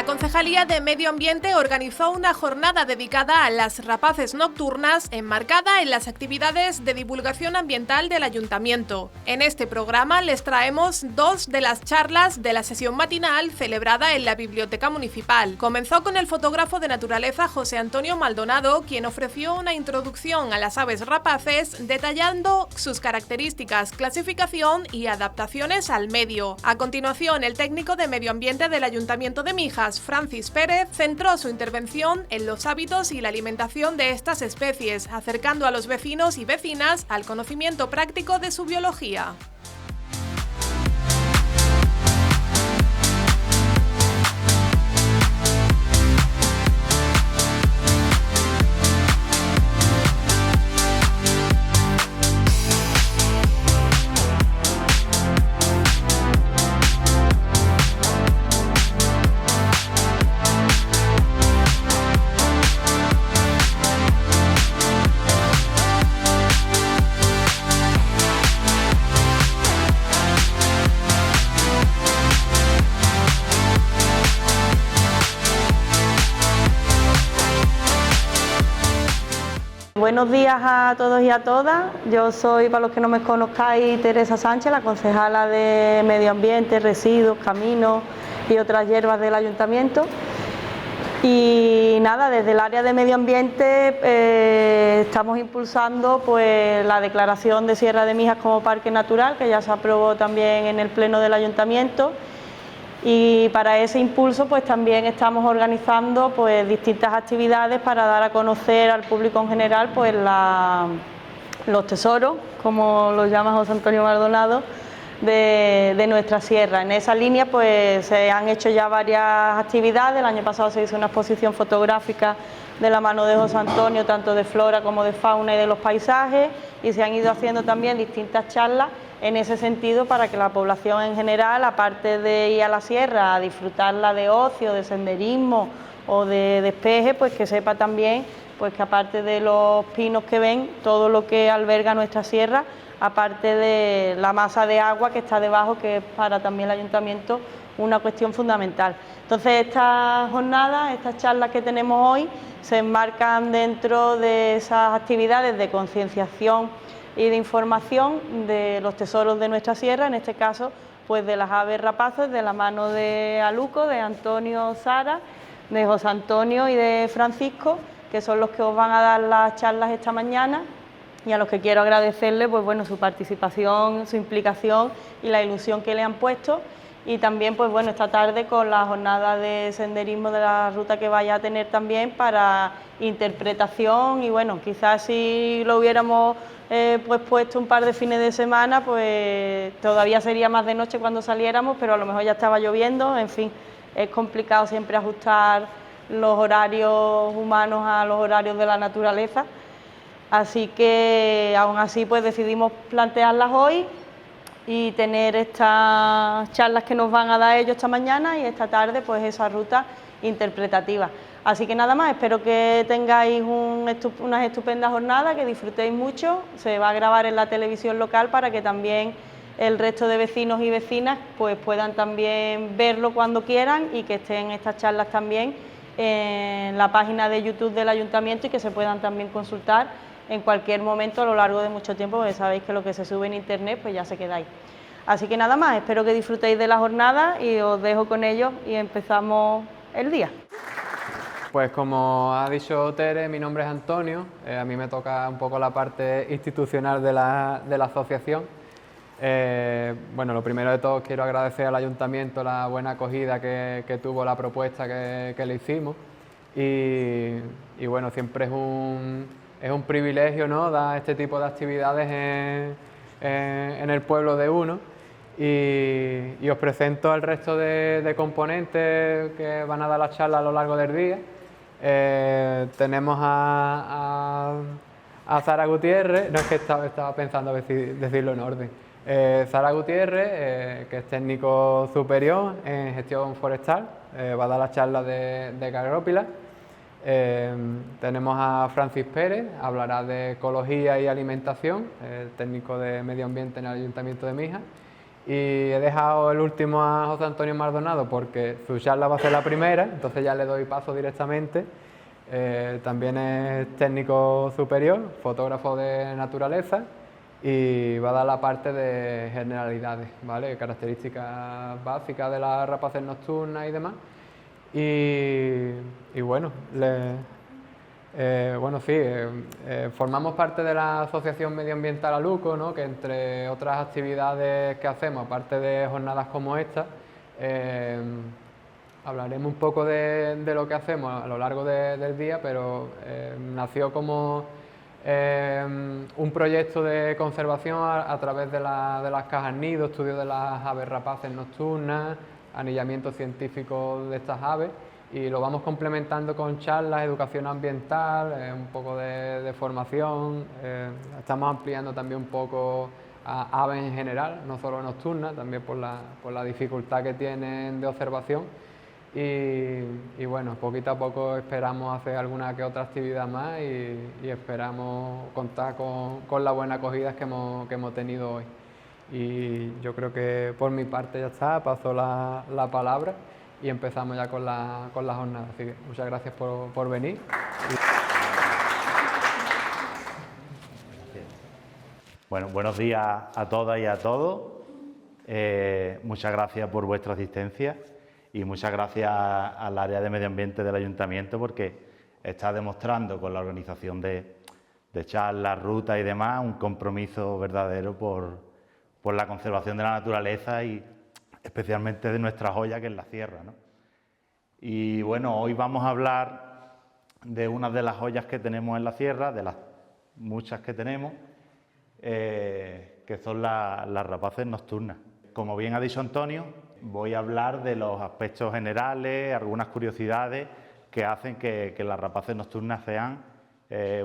Concejalía de Medio Ambiente organizó una jornada dedicada a las rapaces nocturnas enmarcada en las actividades de divulgación ambiental del Ayuntamiento. En este programa les traemos dos de las charlas de la sesión matinal celebrada en la Biblioteca Municipal. Comenzó con el fotógrafo de naturaleza José Antonio Maldonado, quien ofreció una introducción a las aves rapaces detallando sus características, clasificación y adaptaciones al medio. A continuación, el técnico de Medio Ambiente del Ayuntamiento de Mijas, Francis Pérez, centró su intervención en los hábitos y la alimentación de estas especies, acercando a los vecinos y vecinas al conocimiento práctico de su biología. Buenos días a todos y a todas. Yo soy, para los que no me conozcáis, Teresa Sánchez, la concejala de Medio Ambiente, Residuos, Caminos y otras hierbas del Ayuntamiento. Y nada, desde el área de Medio Ambiente estamos impulsando pues la declaración de Sierra de Mijas como parque natural, que ya se aprobó también en el Pleno del Ayuntamiento. Y para ese impulso pues también estamos organizando pues distintas actividades para dar a conocer al público en general pues los tesoros, como los llama José Antonio Maldonado, de nuestra sierra. En esa línea pues se han hecho ya varias actividades. El año pasado se hizo una exposición fotográfica de la mano de José Antonio, tanto de flora como de fauna y de los paisajes, y se han ido haciendo también distintas charlas en ese sentido para que la población en general, aparte de ir a la sierra a disfrutarla de ocio, de senderismo o de despeje, pues que sepa también pues que aparte de los pinos que ven, todo lo que alberga nuestra sierra, aparte de la masa de agua que está debajo, que es para también el Ayuntamiento una cuestión fundamental. Entonces estas jornadas, estas charlas que tenemos hoy, se enmarcan dentro de esas actividades de concienciación y de información de los tesoros de nuestra sierra, en este caso pues de las aves rapaces, de la mano de Aluco, de Antonio Zara, de José Antonio y de Francisco, que son los que os van a dar las charlas esta mañana, y a los que quiero agradecerles pues bueno su participación, su implicación y la ilusión que le han puesto. Y también pues bueno esta tarde con la jornada de senderismo de la ruta que vaya a tener también para interpretación, y bueno, quizás si lo hubiéramos pues puesto un par de fines de semana pues todavía sería más de noche cuando saliéramos, pero a lo mejor ya estaba lloviendo. En fin, es complicado siempre ajustar los horarios humanos a los horarios de la naturaleza, así que aún así pues decidimos plantearlas hoy y tener estas charlas que nos van a dar ellos esta mañana, y esta tarde pues esa ruta interpretativa. Así que nada más, espero que tengáis unas estupendas jornadas, que disfrutéis mucho. Se va a grabar en la televisión local para que también el resto de vecinos y vecinas pues puedan también verlo cuando quieran, y que estén estas charlas también en la página de YouTube del Ayuntamiento y que se puedan también consultar en cualquier momento a lo largo de mucho tiempo, porque sabéis que lo que se sube en internet pues ya se queda ahí. Así que nada más, espero que disfrutéis de la jornada y os dejo con ellos y empezamos el día. Pues como ha dicho Tere, mi nombre es Antonio, a mí me toca un poco la parte institucional de la asociación. Bueno, lo primero de todo quiero agradecer al Ayuntamiento la buena acogida que tuvo la propuesta que le hicimos, y bueno, siempre es un privilegio, ¿no?, dar este tipo de actividades en el pueblo de uno, y os presento al resto de componentes que van a dar la charla a lo largo del día. Tenemos a Sara Gutiérrez, no es que estaba pensando decirlo en orden. Sara Gutiérrez, que es técnico superior en gestión forestal, va a dar la charla de Cagrópila. Tenemos a Francis Pérez, hablará de ecología y alimentación, técnico de medio ambiente en el Ayuntamiento de Mijas. y he dejado el último a José Antonio Maldonado porque su charla va a ser la primera, entonces ya le doy paso directamente. También es técnico superior, fotógrafo de naturaleza y va a dar la parte de generalidades, ¿vale? Características básicas de las rapaces nocturnas y demás. Y bueno, formamos parte de la Asociación Medioambiental Aluco, ¿no? Que entre otras actividades que hacemos, aparte de jornadas como esta, hablaremos un poco de lo que hacemos a lo largo del día, pero nació como un proyecto de conservación a través de las cajas nido, estudio de las aves rapaces nocturnas, anillamiento científico de estas aves, y lo vamos complementando con charlas, educación ambiental, un poco de formación. Estamos ampliando también un poco a aves en general, no solo nocturnas, también por la dificultad que tienen de observación. Y bueno, poquito a poco esperamos hacer alguna que otra actividad más y esperamos contar con la buena acogida que hemos tenido hoy. Y yo creo que por mi parte ya está, paso la palabra y empezamos ya con la jornada. Así que muchas gracias por venir. Bueno, buenos días a todas y a todos. Muchas gracias por vuestra asistencia y muchas gracias al área de medio ambiente del ayuntamiento porque está demostrando con la organización de charlas, rutas y demás un compromiso verdadero por la conservación de la naturaleza y especialmente de nuestra joya que es la sierra, ¿no? Y bueno, hoy vamos a hablar de una de las joyas que tenemos en la sierra, de las muchas que tenemos, que son las rapaces nocturnas. Como bien ha dicho Antonio, voy a hablar de los aspectos generales, algunas curiosidades que hacen que las rapaces nocturnas sean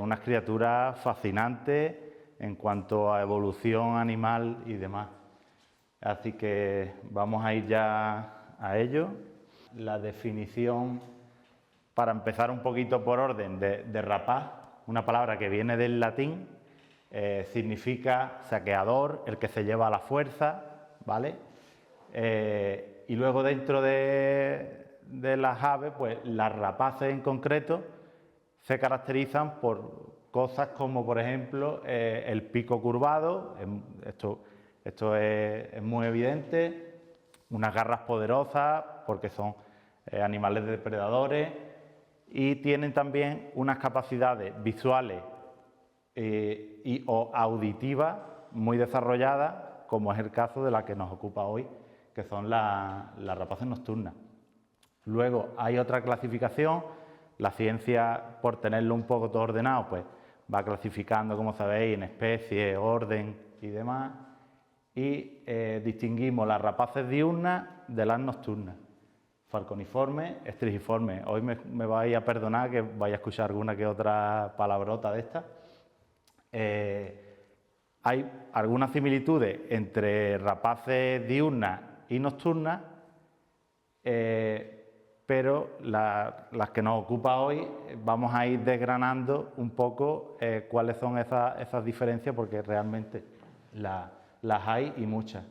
unas criaturas fascinantes en cuanto a evolución animal y demás. Así que vamos a ir ya a ello. La definición, para empezar un poquito por orden, de rapaz, una palabra que viene del latín, significa saqueador, el que se lleva a la fuerza, ¿vale? Y luego dentro de las aves, pues las rapaces en concreto se caracterizan por cosas como, por ejemplo, el pico curvado, esto es muy evidente, unas garras poderosas porque son animales depredadores y tienen también unas capacidades visuales o auditivas muy desarrolladas, como es el caso de la que nos ocupa hoy, que son las rapaces nocturnas. Luego hay otra clasificación, la ciencia, por tenerlo un poco todo ordenado, pues va clasificando, como sabéis, en especies, orden y demás, y distinguimos las rapaces diurnas de las nocturnas, falconiformes, estrigiformes. Hoy me vais a perdonar que vaya a escuchar alguna que otra palabrota de estas. Hay algunas similitudes entre rapaces diurnas y nocturnas, pero las que nos ocupa hoy vamos a ir desgranando un poco cuáles son esas diferencias, porque realmente las hay y muchas.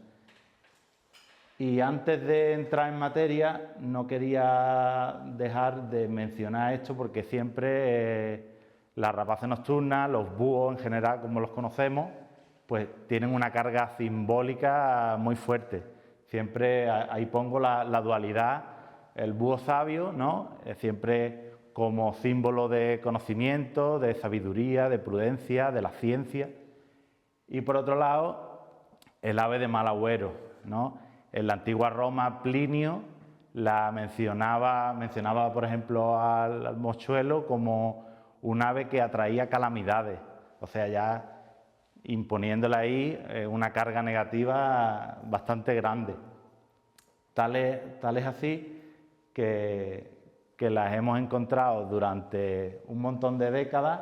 Y antes de entrar en materia, no quería dejar de mencionar esto porque siempre las rapaces nocturnas, los búhos en general, como los conocemos, pues tienen una carga simbólica muy fuerte. Siempre ahí pongo la dualidad, el búho sabio, ¿no? Siempre como símbolo de conocimiento, de sabiduría, de prudencia, de la ciencia. Y por otro lado, el ave de mal agüero, ¿no? En la antigua Roma, Plinio mencionaba, por ejemplo, al mochuelo como un ave que atraía calamidades, o sea, ya imponiéndole ahí una carga negativa bastante grande. Tal es así que las hemos encontrado durante un montón de décadas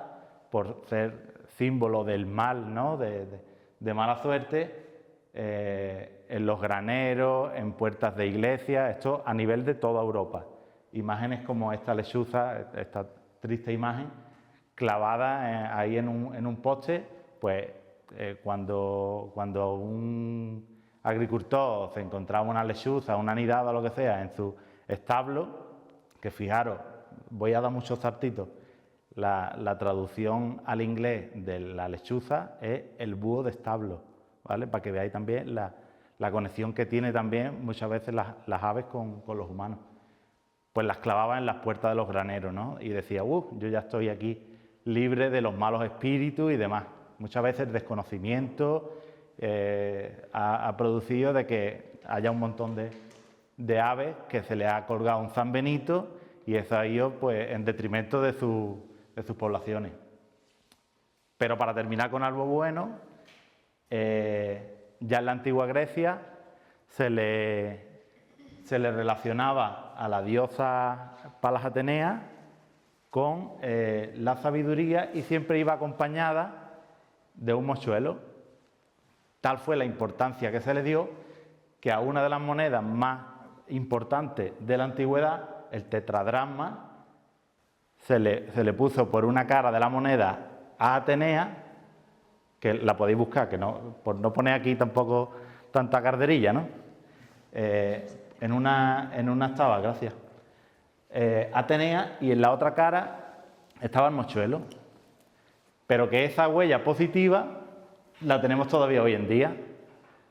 por ser símbolo del mal, ¿no? de mala suerte, en los graneros, en puertas de iglesias, esto a nivel de toda Europa. Imágenes como esta lechuza, esta triste imagen, clavada ahí en un poste, pues cuando un agricultor se encontraba una lechuza, una nidada o lo que sea en su establo, que fijaros, voy a dar muchos saltitos, la traducción al inglés de la lechuza es el búho de establo, ¿vale? Para que veáis también la conexión que tiene también muchas veces las aves con los humanos. Pues las clavaba en las puertas de los graneros, ¿no? Y decía, yo ya estoy aquí libre de los malos espíritus y demás. Muchas veces el desconocimiento ha producido de que haya un montón de aves que se les ha colgado un San Benito y eso ha ido pues, en detrimento de sus poblaciones. Pero para terminar con algo bueno, ya en la antigua Grecia se le relacionaba a la diosa Palas Atenea con la sabiduría y siempre iba acompañada de un mochuelo. Tal fue la importancia que se le dio que a una de las monedas más importantes de la antigüedad, el tetradracma, se le puso por una cara de la moneda a Atenea, que la podéis buscar, que no, por no poner aquí tampoco tanta carderilla, ¿no? En una estaba, gracias, Atenea, y en la otra cara estaba el mochuelo. Pero que esa huella positiva la tenemos todavía hoy en día.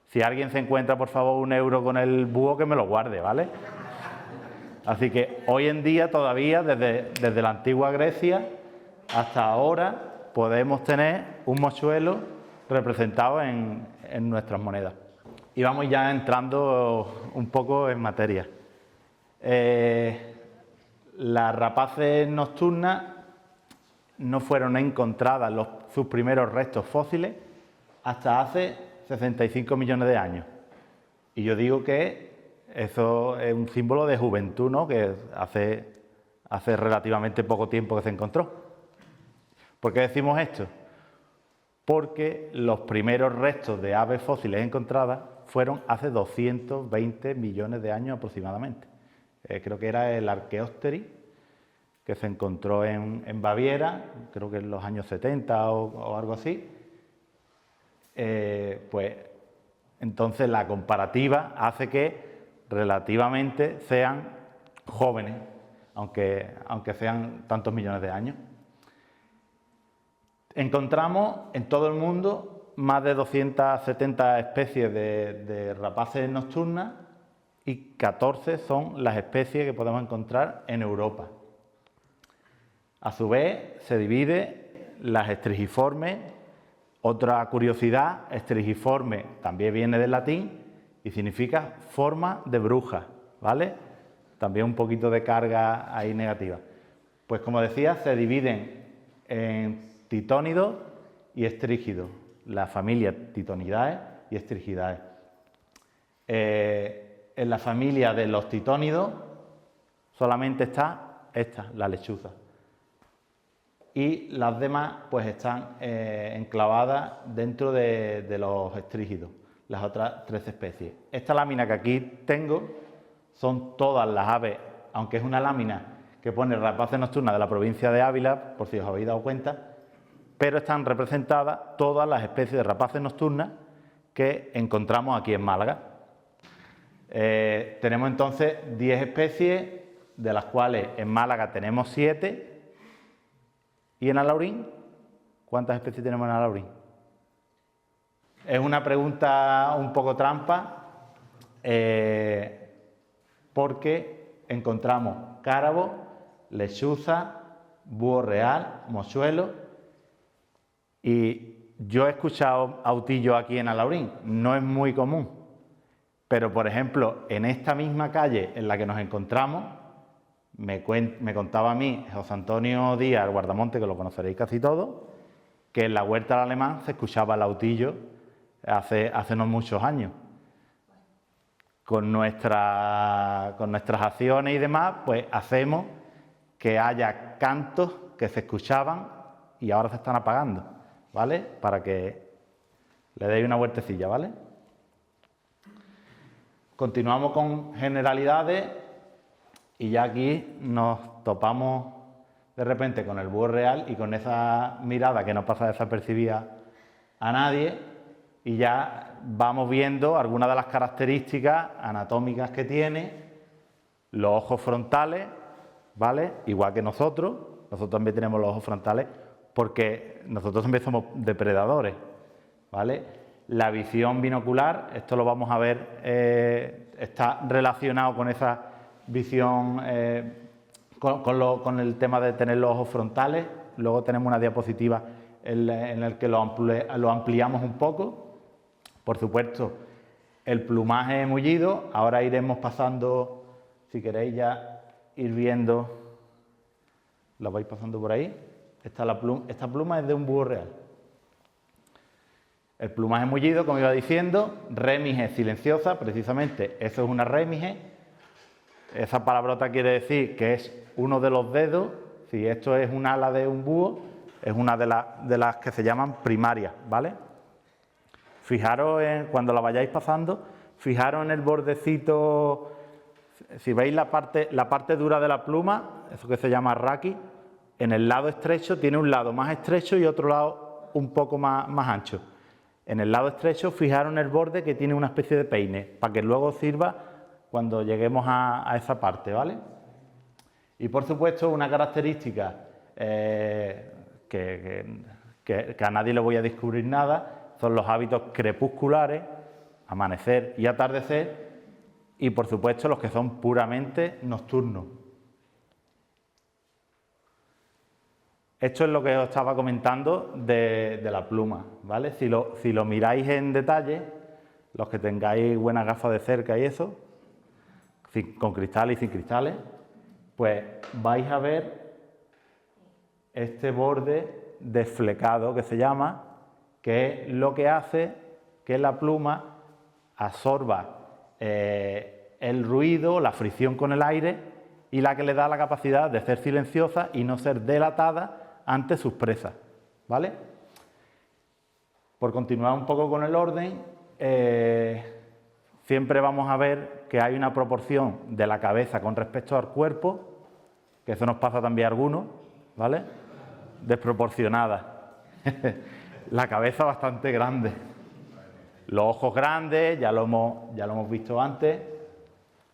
Si alguien se encuentra, por favor, 1 euro con el búho, que me lo guarde, ¿vale? Así que hoy en día todavía, desde la antigua Grecia hasta ahora, podemos tener un mochuelo representado en nuestras monedas. Y vamos ya entrando un poco en materia. Las rapaces nocturnas no fueron encontradas sus primeros restos fósiles hasta hace 65 millones de años. Y yo digo que eso es un símbolo de juventud, ¿no? Que hace relativamente poco tiempo que se encontró. ¿Por qué decimos esto? Porque los primeros restos de aves fósiles encontradas fueron hace 220 millones de años aproximadamente. Creo que era el Archaeopteryx, que se encontró en Baviera, creo que en los años 70 o algo así. Pues entonces la comparativa hace que relativamente sean jóvenes, aunque sean tantos millones de años. Encontramos en todo el mundo más de 270 especies de rapaces nocturnas y 14 son las especies que podemos encontrar en Europa. A su vez, se divide las estrigiformes. Otra curiosidad, estrigiforme también viene del latín y significa forma de bruja, ¿vale? También un poquito de carga ahí negativa. Pues como decía, se dividen en titónidos y estrígidos, la familia Titonidae y Estrigidae. En la familia de los titónidos solamente está esta, la lechuza. Y las demás pues están enclavadas dentro de los estrígidos, las otras 13 especies. Esta lámina que aquí tengo son todas las aves, aunque es una lámina que pone rapaces nocturnas de la provincia de Ávila, por si os habéis dado cuenta, pero están representadas todas las especies de rapaces nocturnas que encontramos aquí en Málaga. Tenemos entonces 10 especies, de las cuales en Málaga tenemos 7. ¿Y en Alhaurín? ¿Cuántas especies tenemos en Alhaurín? Es una pregunta un poco trampa, porque encontramos cárabo, lechuza, búho real, mochuelo, y yo he escuchado autillo aquí en Alhaurín, no es muy común, pero por ejemplo, en esta misma calle en la que nos encontramos, me contaba a mí José Antonio Díaz, el guardamonte, que lo conoceréis casi todos, que en la huerta del Alemán se escuchaba el autillo hace no muchos años. Con nuestras acciones y demás, pues hacemos que haya cantos que se escuchaban y ahora se están apagando, ¿vale? Para que le deis una vueltecilla, ¿vale? Continuamos con generalidades. Y ya aquí nos topamos de repente con el búho real y con esa mirada que no pasa desapercibida a nadie, y ya vamos viendo algunas de las características anatómicas que tiene, los ojos frontales, ¿vale? Igual que nosotros también tenemos los ojos frontales porque nosotros también somos depredadores, ¿vale? La visión binocular, esto lo vamos a ver, está relacionado con esa visión, con el tema de tener los ojos frontales. Luego tenemos una diapositiva en la que lo ampliamos un poco. Por supuesto, el plumaje mullido. Ahora iremos pasando, si queréis ya ir viendo, lo vais pasando por ahí. Esta pluma es de un búho real. El plumaje mullido, como iba diciendo, rémige silenciosa, precisamente eso es una rémige. Esa palabrota quiere decir que es uno de los dedos. Si esto es un ala de un búho, es una de las que se llaman primarias, ¿vale? Fijaros, cuando la vayáis pasando, fijaros en el bordecito, si veis la parte dura de la pluma, eso que se llama raqui, en el lado estrecho tiene un lado más estrecho y otro lado un poco más ancho. En el lado estrecho, fijaros en el borde que tiene una especie de peine, para que luego sirva cuando lleguemos a esa parte, ¿vale? Y por supuesto, una característica que a nadie le voy a descubrir nada, son los hábitos crepusculares, amanecer y atardecer, y por supuesto los que son puramente nocturnos. Esto es lo que os estaba comentando de la pluma, ¿vale? Si lo miráis en detalle, los que tengáis buenas gafas de cerca y eso, con cristales y sin cristales, pues vais a ver este borde desflecado que se llama, que es lo que hace que la pluma absorba el ruido, la fricción con el aire y la que le da la capacidad de ser silenciosa y no ser delatada ante sus presas, ¿vale? Por continuar un poco con el orden, siempre vamos a ver que hay una proporción de la cabeza con respecto al cuerpo, que eso nos pasa también a algunos, ¿vale? Desproporcionada. La cabeza bastante grande. Los ojos grandes, ya lo hemos visto antes.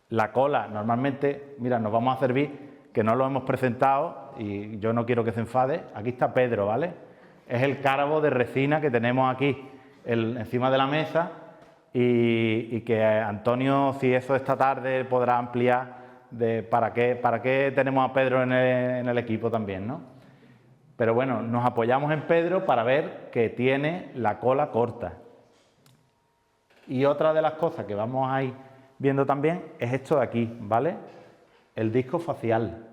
La cola, normalmente, mira, nos vamos a servir, que no lo hemos presentado y yo no quiero que se enfade. Aquí está Pedro, ¿vale? Es el cárabo de resina que tenemos aquí encima de la mesa y que Antonio, si eso esta tarde, podrá ampliar para qué tenemos a Pedro en el equipo también, ¿no? Pero bueno, nos apoyamos en Pedro para ver que tiene la cola corta. Y otra de las cosas que vamos a ir viendo también es esto de aquí, ¿vale? El disco facial.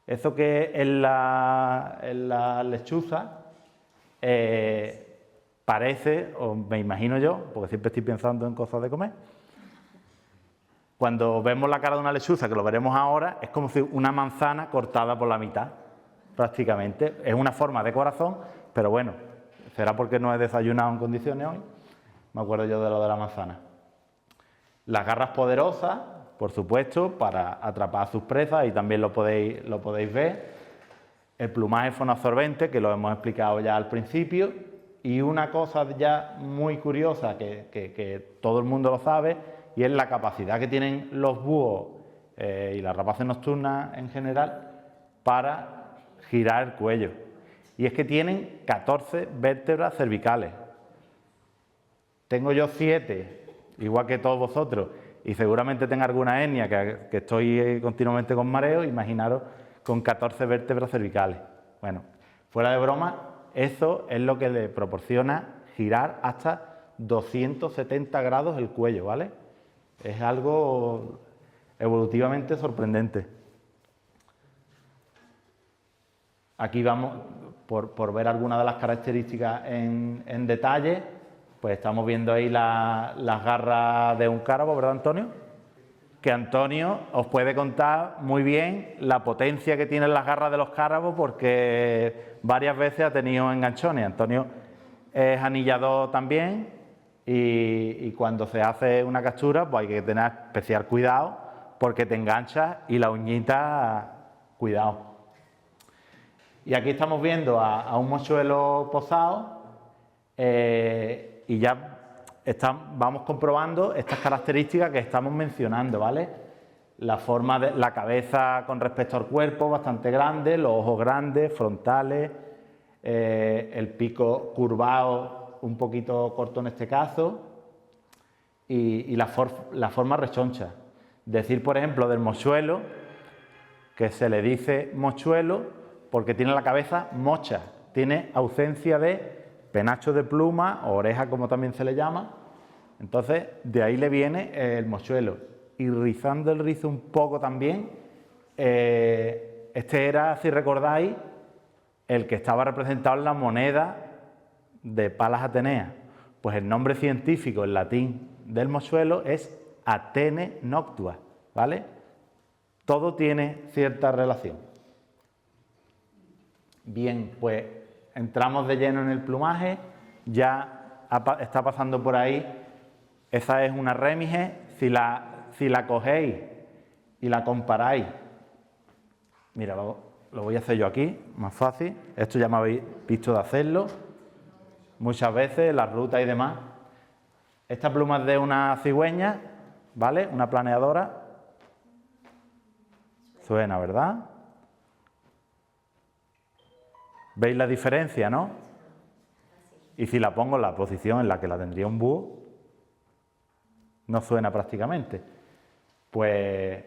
Eso que en la lechuza parece, o me imagino yo, porque siempre estoy pensando en cosas de comer, cuando vemos la cara de una lechuza, que lo veremos ahora, es como si una manzana cortada por la mitad, prácticamente. Es una forma de corazón, pero bueno, será porque no he desayunado en condiciones hoy. Me acuerdo yo de lo de la manzana. Las garras poderosas, por supuesto, para atrapar a sus presas, y también lo podéis ver. El plumaje fonoabsorbente, que lo hemos explicado ya al principio. Y una cosa ya muy curiosa, que todo el mundo lo sabe, y es la capacidad que tienen los búhos y las rapaces nocturnas en general para girar el cuello. Y es que tienen 14 vértebras cervicales. Tengo yo 7, igual que todos vosotros, y seguramente tenga alguna hernia que estoy continuamente con mareo. Imaginaros con 14 vértebras cervicales. Bueno, fuera de broma, eso es lo que le proporciona girar hasta 270 grados el cuello, ¿vale? Es algo evolutivamente sorprendente. Aquí vamos, por ver algunas de las características en detalle, pues estamos viendo ahí las garras de un cárabo, ¿verdad, Antonio? Que Antonio os puede contar muy bien la potencia que tienen las garras de los cárabos, porque varias veces ha tenido enganchones. Antonio es anillador también, y cuando se hace una captura pues hay que tener especial cuidado porque te enganchas y la uñita, cuidado. Y aquí estamos viendo a un mochuelo posado, y ya vamos comprobando estas características que estamos mencionando, ¿vale? La forma de la cabeza con respecto al cuerpo, bastante grande, los ojos grandes, frontales, el pico curvado, un poquito corto en este caso, y la forma rechoncha. Decir, por ejemplo, del mochuelo, que se le dice mochuelo porque tiene la cabeza mocha, tiene ausencia de penacho de pluma o oreja, como también se le llama. Entonces, de ahí le viene el mochuelo. Y rizando el rizo un poco también, este era, si recordáis, el que estaba representado en la moneda de Palas Ateneas. Pues el nombre científico en latín del mochuelo es Atene noctua, ¿vale? Todo tiene cierta relación. Bien, pues entramos de lleno en el plumaje, ya está pasando por ahí, esa es una rémige, si la cogéis y la comparáis, mira, lo voy a hacer yo aquí, más fácil, esto ya me habéis visto de hacerlo, muchas veces, la ruta y demás. Esta pluma es de una cigüeña, ¿vale? Una planeadora. Suena, ¿verdad? ¿Veis la diferencia, no? Y si la pongo en la posición en la que la tendría un búho, no suena prácticamente. Pues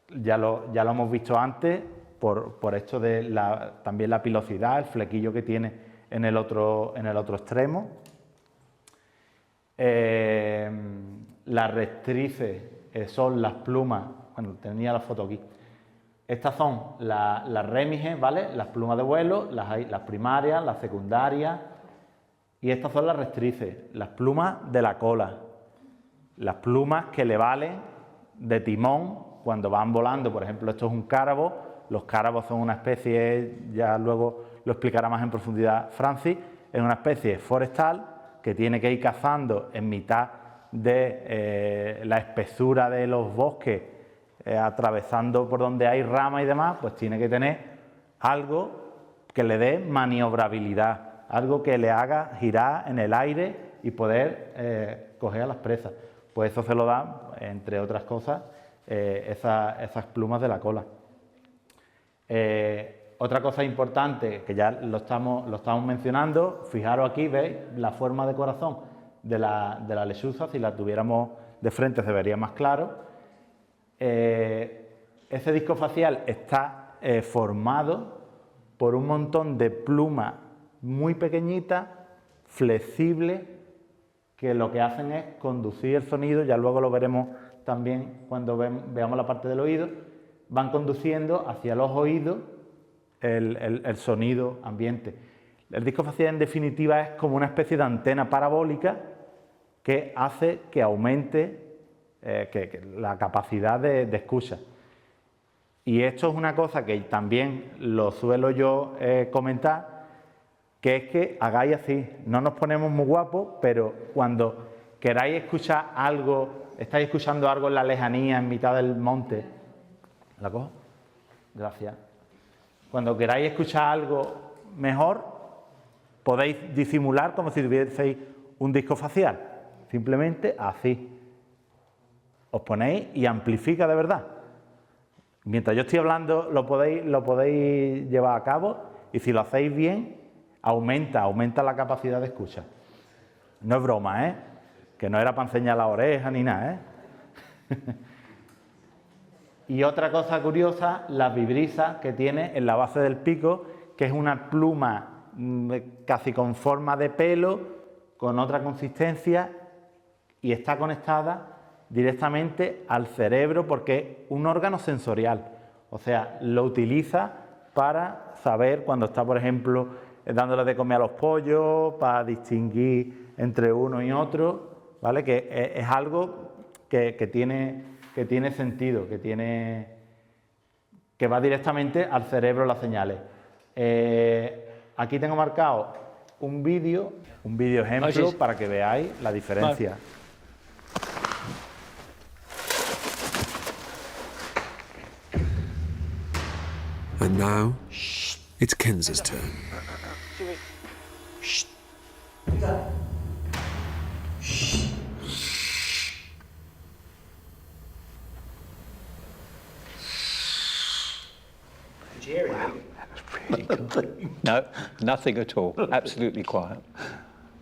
ya lo hemos visto antes por esto de también la pilosidad, el flequillo que tiene en el otro extremo. Las rectrices son las plumas, bueno, tenía la foto aquí. Estas son las rémiges, ¿vale? Las plumas de vuelo, las primarias, las secundarias, y estas son las rectrices, las plumas de la cola, las plumas que le valen de timón cuando van volando. Por ejemplo, esto es un cárabo. Los cárabos son una especie, ya luego lo explicará más en profundidad Francis, es una especie forestal que tiene que ir cazando en mitad de la espesura de los bosques, atravesando por donde hay ramas y demás, pues tiene que tener algo que le dé maniobrabilidad, algo que le haga girar en el aire y poder coger a las presas. Pues eso se lo da, entre otras cosas, esas plumas de la cola. Otra cosa importante, que ya lo estamos mencionando, fijaros aquí, veis la forma de corazón de la lechuza, si la tuviéramos de frente se vería más claro. Ese disco facial está formado por un montón de plumas muy pequeñitas, flexibles, que lo que hacen es conducir el sonido, ya luego lo veremos también cuando veamos la parte del oído, van conduciendo hacia los oídos el sonido ambiente. El disco facial, en definitiva, es como una especie de antena parabólica que hace que aumente la capacidad de escucha. Y esto es una cosa que también lo suelo yo comentar, que es que hagáis así, no nos ponemos muy guapos, pero cuando queráis escuchar algo, estáis escuchando algo en la lejanía, en mitad del monte, ¿la cojo? Gracias. Cuando queráis escuchar algo mejor, podéis disimular como si tuvieseis un disco facial, simplemente así. Os ponéis y amplifica de verdad. Mientras yo estoy hablando lo podéis llevar a cabo, y si lo hacéis bien, aumenta la capacidad de escucha. No es broma, que no era para enseñar la oreja ni nada, Y otra cosa curiosa, las vibrisas que tiene en la base del pico, que es una pluma casi con forma de pelo, con otra consistencia, y está conectada directamente al cerebro porque es un órgano sensorial. O sea, lo utiliza para saber cuando está, por ejemplo, dándole de comer a los pollos, para distinguir entre uno y otro, ¿vale? Que es algo que tiene sentido, que va directamente al cerebro las señales. Aquí tengo marcado un vídeo ejemplo para que veáis la diferencia. Vale. And now, it's Kenza's turn. Really cool. No, nothing at all. Absolutely quiet.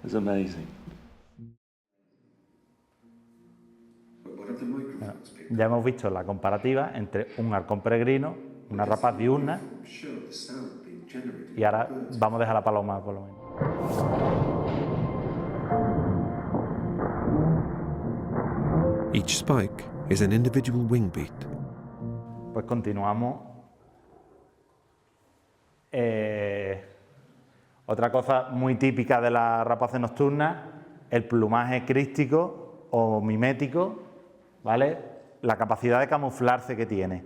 It's amazing. Ya hemos visto la comparativa entre un halcón peregrino, una rapaz diurna, y ahora vamos a dejar la paloma por lo menos. Each spike is an individual wing beat. Pues continuamos. Otra cosa muy típica de las rapaces nocturnas, el plumaje crístico o mimético, ¿vale? La capacidad de camuflarse que tiene.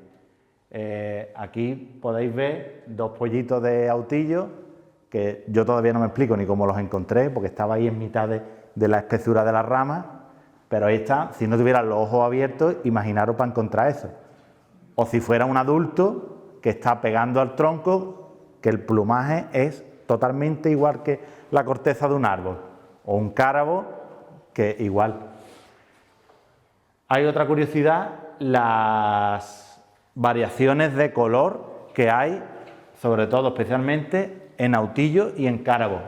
Aquí podéis ver dos pollitos de autillo, que yo todavía no me explico ni cómo los encontré, porque estaba ahí en mitad de la espesura de las ramas, pero ahí está. Si no tuvieran los ojos abiertos, imaginaros para encontrar eso. O si fuera un adulto que está pegando al tronco, que el plumaje es totalmente igual que la corteza de un árbol, o un cárabo, que igual. Hay otra curiosidad, las variaciones de color que hay, sobre todo especialmente en autillo y en cárabo.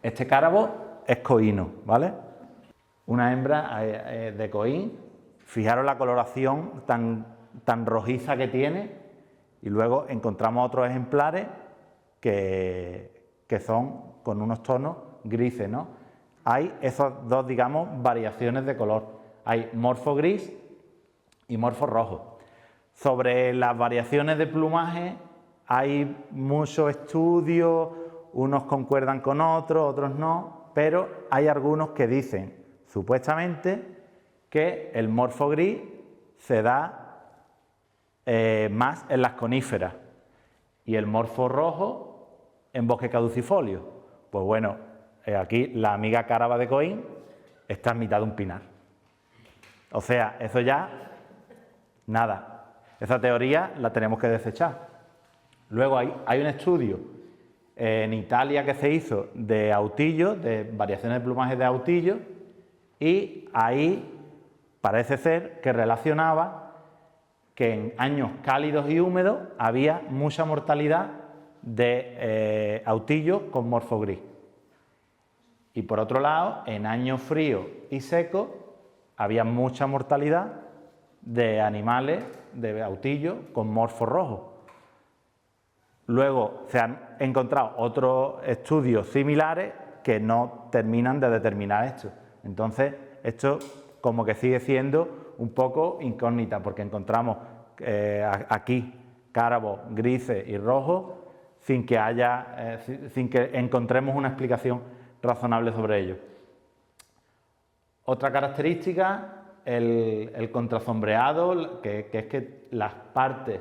Este cárabo es coíno, ¿vale? Una hembra de coín, fijaros la coloración tan rojiza que tiene, y luego encontramos otros ejemplares que son con unos tonos grises, ¿no? Hay esas dos, digamos, variaciones de color. Hay morfo gris y morfo rojo. Sobre las variaciones de plumaje hay muchos estudios, unos concuerdan con otros, otros no, pero hay algunos que dicen, supuestamente, que el morfo gris se da más en las coníferas y el morfo rojo en bosque caducifolio. Pues bueno, aquí la amiga cáraba de Coín está en mitad de un pinar. O sea, eso ya, nada. Esa teoría la tenemos que desechar. Luego hay un estudio en Italia que se hizo de autillo, de variaciones de plumaje de autillo, y ahí parece ser que relacionaba que en años cálidos y húmedos había mucha mortalidad de autillo con morfo gris. Y por otro lado, en años fríos y secos había mucha mortalidad de animales de autillo con morfo rojo. Luego se han encontrado otros estudios similares que no terminan de determinar esto. Entonces, esto como que sigue siendo un poco incógnita, porque encontramos aquí cárabos grises y rojos sin que encontremos una explicación razonable sobre ello. Otra característica, el contrasombreado, que es que las partes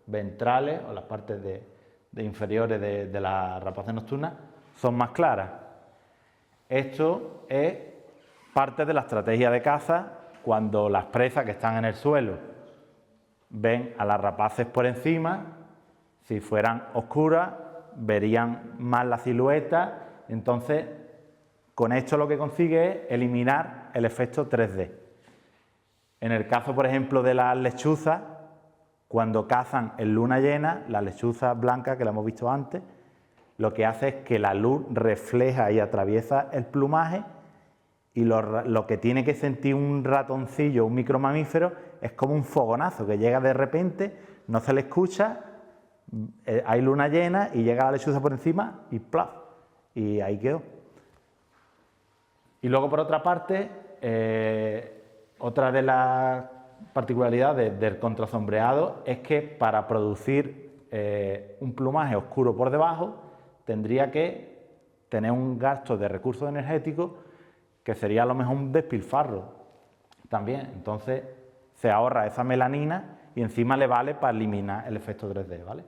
ventrales o las partes de inferiores de las rapaces nocturnas son más claras. Esto es parte de la estrategia de caza cuando las presas que están en el suelo ven a las rapaces por encima. Si fueran oscuras verían más la silueta. Entonces, con esto lo que consigue es eliminar el efecto 3D. En el caso, por ejemplo, de las lechuzas, cuando cazan en luna llena, la lechuza blanca que la hemos visto antes, lo que hace es que la luz refleja y atraviesa el plumaje, y lo que tiene que sentir un ratoncillo, un micromamífero, es como un fogonazo que llega de repente, no se le escucha, hay luna llena y llega la lechuza por encima y ¡plaf! Y ahí quedó. Y luego, por otra parte, otra de las particularidades del contrasombreado es que para producir un plumaje oscuro por debajo tendría que tener un gasto de recursos energéticos que sería a lo mejor un despilfarro también. Entonces se ahorra esa melanina y encima le vale para eliminar el efecto 3D, ¿vale?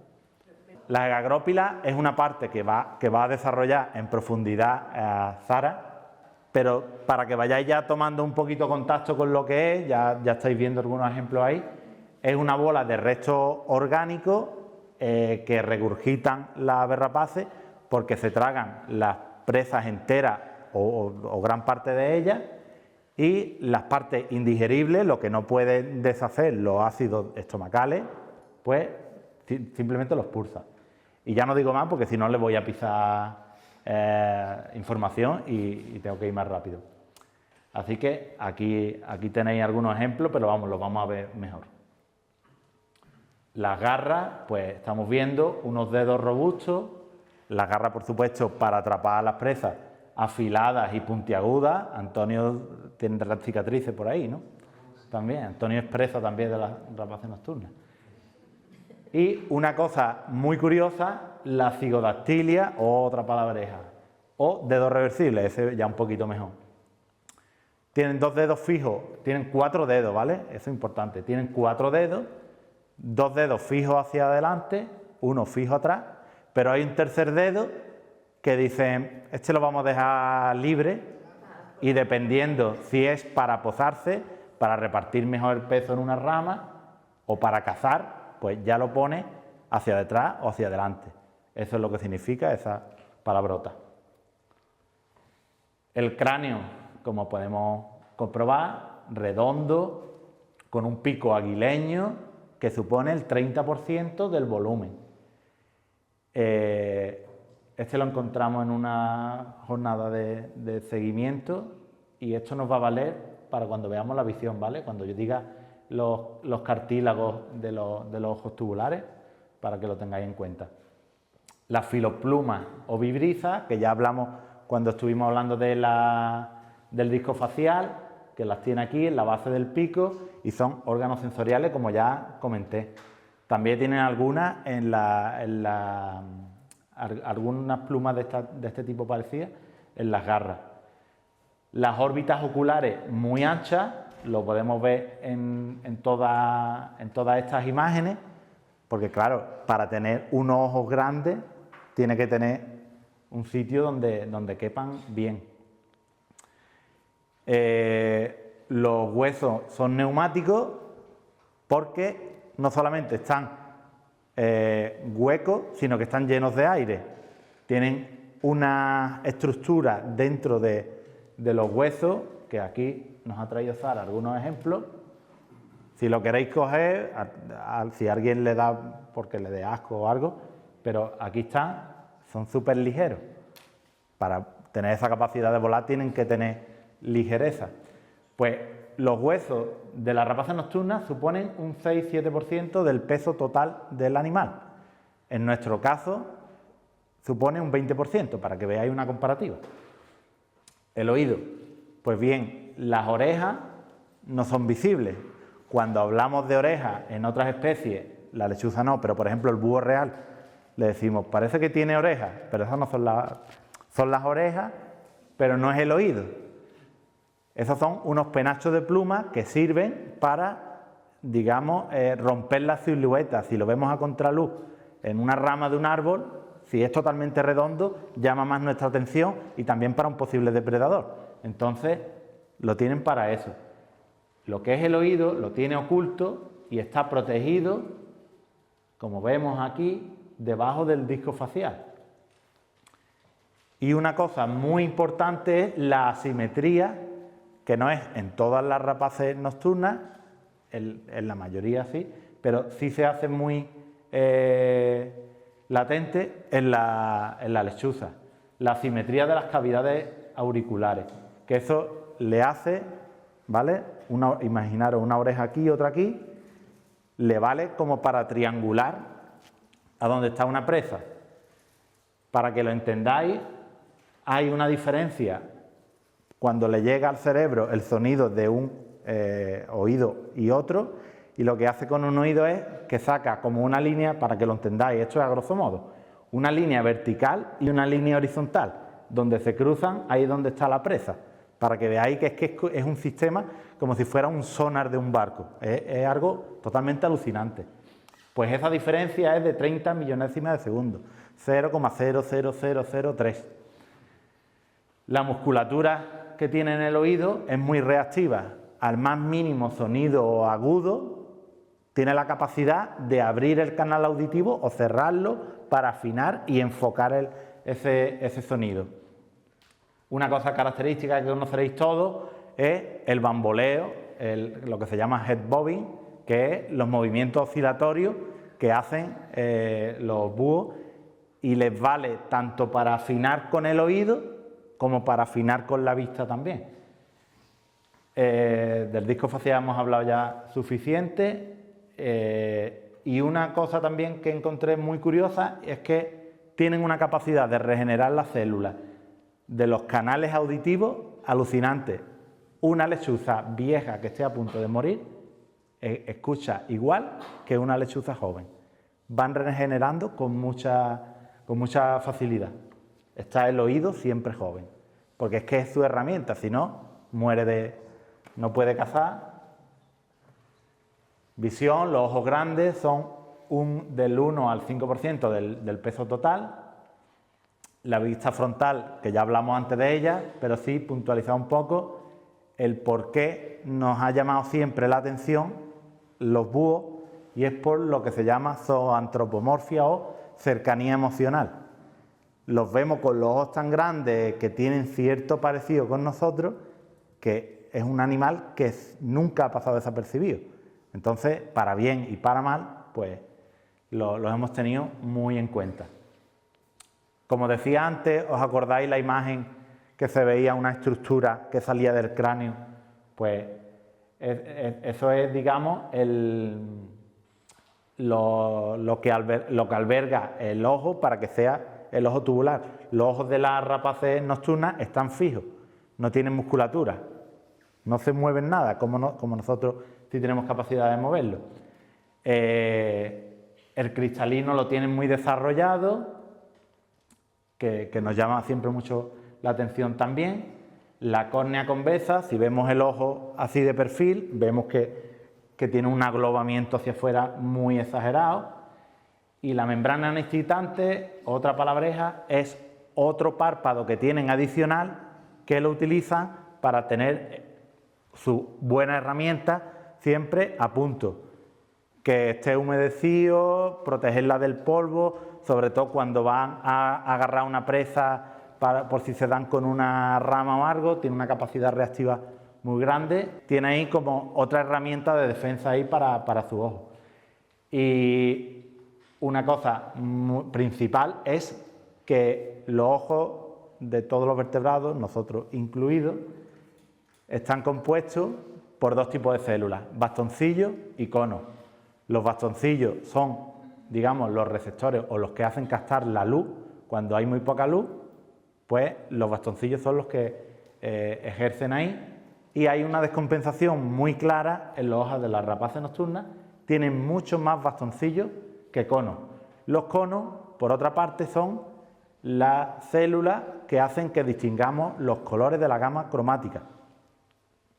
La egagrópila es una parte que va a desarrollar en profundidad Zara, pero para que vayáis ya tomando un poquito contacto con lo que es, ya estáis viendo algunos ejemplos ahí, es una bola de restos orgánicos que regurgitan las aves rapaces porque se tragan las presas enteras o gran parte de ellas, y las partes indigeribles, lo que no pueden deshacer los ácidos estomacales, pues simplemente los pulsa. Y ya no digo más porque si no le voy a pisar información y tengo que ir más rápido. Así que aquí tenéis algunos ejemplos, pero vamos, los vamos a ver mejor. Las garras, pues estamos viendo unos dedos robustos, las garras por supuesto para atrapar a las presas afiladas y puntiagudas. Antonio tiene las cicatrices por ahí, ¿no? También, Antonio es presa también de las rapaces nocturnas. Y una cosa muy curiosa, la cigodactilia, otra palabreja, o dedo reversible, ese ya un poquito mejor. Tienen 2 dedos fijos, tienen 4 dedos, ¿vale? Eso es importante, tienen 4 dedos, 2 dedos fijos hacia adelante, 1 fijo atrás, pero hay un tercer dedo que dicen, este lo vamos a dejar libre y dependiendo si es para posarse, para repartir mejor el peso en una rama o para cazar, pues ya lo pone hacia detrás o hacia adelante. Eso es lo que significa esa palabrota. El cráneo, como podemos comprobar, redondo, con un pico aguileño que supone el 30% del volumen. Este lo encontramos en una jornada de seguimiento y esto nos va a valer para cuando veamos la visión, ¿vale? Cuando yo diga los cartílagos de los ojos tubulares, para que lo tengáis en cuenta. Las filoplumas o vibrizas, que ya hablamos cuando estuvimos hablando del disco facial, que las tiene aquí en la base del pico y son órganos sensoriales, como ya comenté. También tienen algunas algunas plumas de este tipo parecidas en las garras. Las órbitas oculares muy anchas, lo podemos ver en todas estas imágenes, porque claro, para tener unos ojos grandes tiene que tener un sitio donde quepan bien. Los huesos son neumáticos porque no solamente están huecos, sino que están llenos de aire. Tienen una estructura dentro de los huesos, que aquí nos ha traído Sara algunos ejemplos. Si lo queréis coger, si a alguien le da porque le dé asco o algo, pero aquí están, son súper ligeros. Para tener esa capacidad de volar tienen que tener ligereza. Pues los huesos de las rapaces nocturnas suponen un 6-7% del peso total del animal. En nuestro caso, supone un 20%, para que veáis una comparativa. El oído, pues bien, las orejas no son visibles. Cuando hablamos de orejas en otras especies, la lechuza no, pero por ejemplo el búho real, le decimos, parece que tiene orejas, pero esas no son las orejas, pero no es el oído. Esos son unos penachos de plumas que sirven para, digamos, romper la silueta. Si lo vemos a contraluz en una rama de un árbol, si es totalmente redondo, llama más nuestra atención y también para un posible depredador. Entonces, lo tienen para eso. Lo que es el oído lo tiene oculto y está protegido, como vemos aquí, debajo del disco facial. Y una cosa muy importante es la asimetría, que no es en todas las rapaces nocturnas, en la mayoría sí, pero sí se hace muy latente en la lechuza. La asimetría de las cavidades auriculares, que eso le hace, ¿vale? Imaginaros una oreja aquí y otra aquí, le vale como para triangular a donde está una presa. Para que lo entendáis, hay una diferencia cuando le llega al cerebro el sonido de un oído y otro, y lo que hace con un oído es que saca como una línea, para que lo entendáis, esto es a grosso modo, una línea vertical y una línea horizontal, donde se cruzan, ahí es donde está la presa, para que veáis que es un sistema como si fuera un sonar de un barco, es algo totalmente alucinante. Pues esa diferencia es de 30 millonésimas de segundo, 0,00003. La musculatura que tiene en el oído es muy reactiva, al más mínimo sonido agudo, tiene la capacidad de abrir el canal auditivo o cerrarlo para afinar y enfocar ese sonido. Una cosa característica que conoceréis todos es el bamboleo, lo que se llama head bobbing, que es los movimientos oscilatorios que hacen los búhos y les vale tanto para afinar con el oído como para afinar con la vista también. Del disco facial hemos hablado ya suficiente. Y una cosa también que encontré muy curiosa es que tienen una capacidad de regenerar las células de los canales auditivos alucinante. Una lechuza vieja que esté a punto de morir escucha igual que una lechuza joven. Van regenerando con mucha facilidad. Está el oído siempre joven, porque es que es su herramienta, si no, no puede cazar. Visión, los ojos grandes son del 1 al 5% del peso total. La vista frontal, que ya hablamos antes de ella, pero sí puntualizar un poco el por qué nos ha llamado siempre la atención los búhos, y es por lo que se llama zoantropomorfia o cercanía emocional. Los vemos con los ojos tan grandes que tienen cierto parecido con nosotros, que es un animal que nunca ha pasado desapercibido. Entonces, para bien y para mal, pues los hemos tenido muy en cuenta. Como decía antes, ¿os acordáis la imagen que se veía una estructura que salía del cráneo? Pues eso es, digamos, lo que alberga el ojo para que sea el ojo tubular. Los ojos de las rapaces nocturnas están fijos, no tienen musculatura, no se mueven nada, como nosotros sí tenemos capacidad de moverlo. El cristalino lo tienen muy desarrollado, que nos llama siempre mucho la atención también. La córnea convexa, si vemos el ojo así de perfil, vemos que tiene un aglobamiento hacia afuera muy exagerado. Y la membrana anexcitante, otra palabreja, es otro párpado que tienen adicional que lo utilizan para tener su buena herramienta siempre a punto. Que esté humedecido, protegerla del polvo, sobre todo cuando van a agarrar una presa por si se dan con una rama o algo, tiene una capacidad reactiva muy grande, tiene ahí como otra herramienta de defensa ahí para su ojo. Y una cosa principal es que los ojos de todos los vertebrados, nosotros incluidos, están compuestos por dos tipos de células, bastoncillos y conos. Los bastoncillos son, digamos, los receptores o los que hacen captar la luz. Cuando hay muy poca luz, pues los bastoncillos son los que ejercen ahí, y hay una descompensación muy clara en los ojos de las rapaces nocturnas. Tienen muchos más bastoncillos que conos. Los conos, por otra parte, son las células que hacen que distingamos los colores de la gama cromática.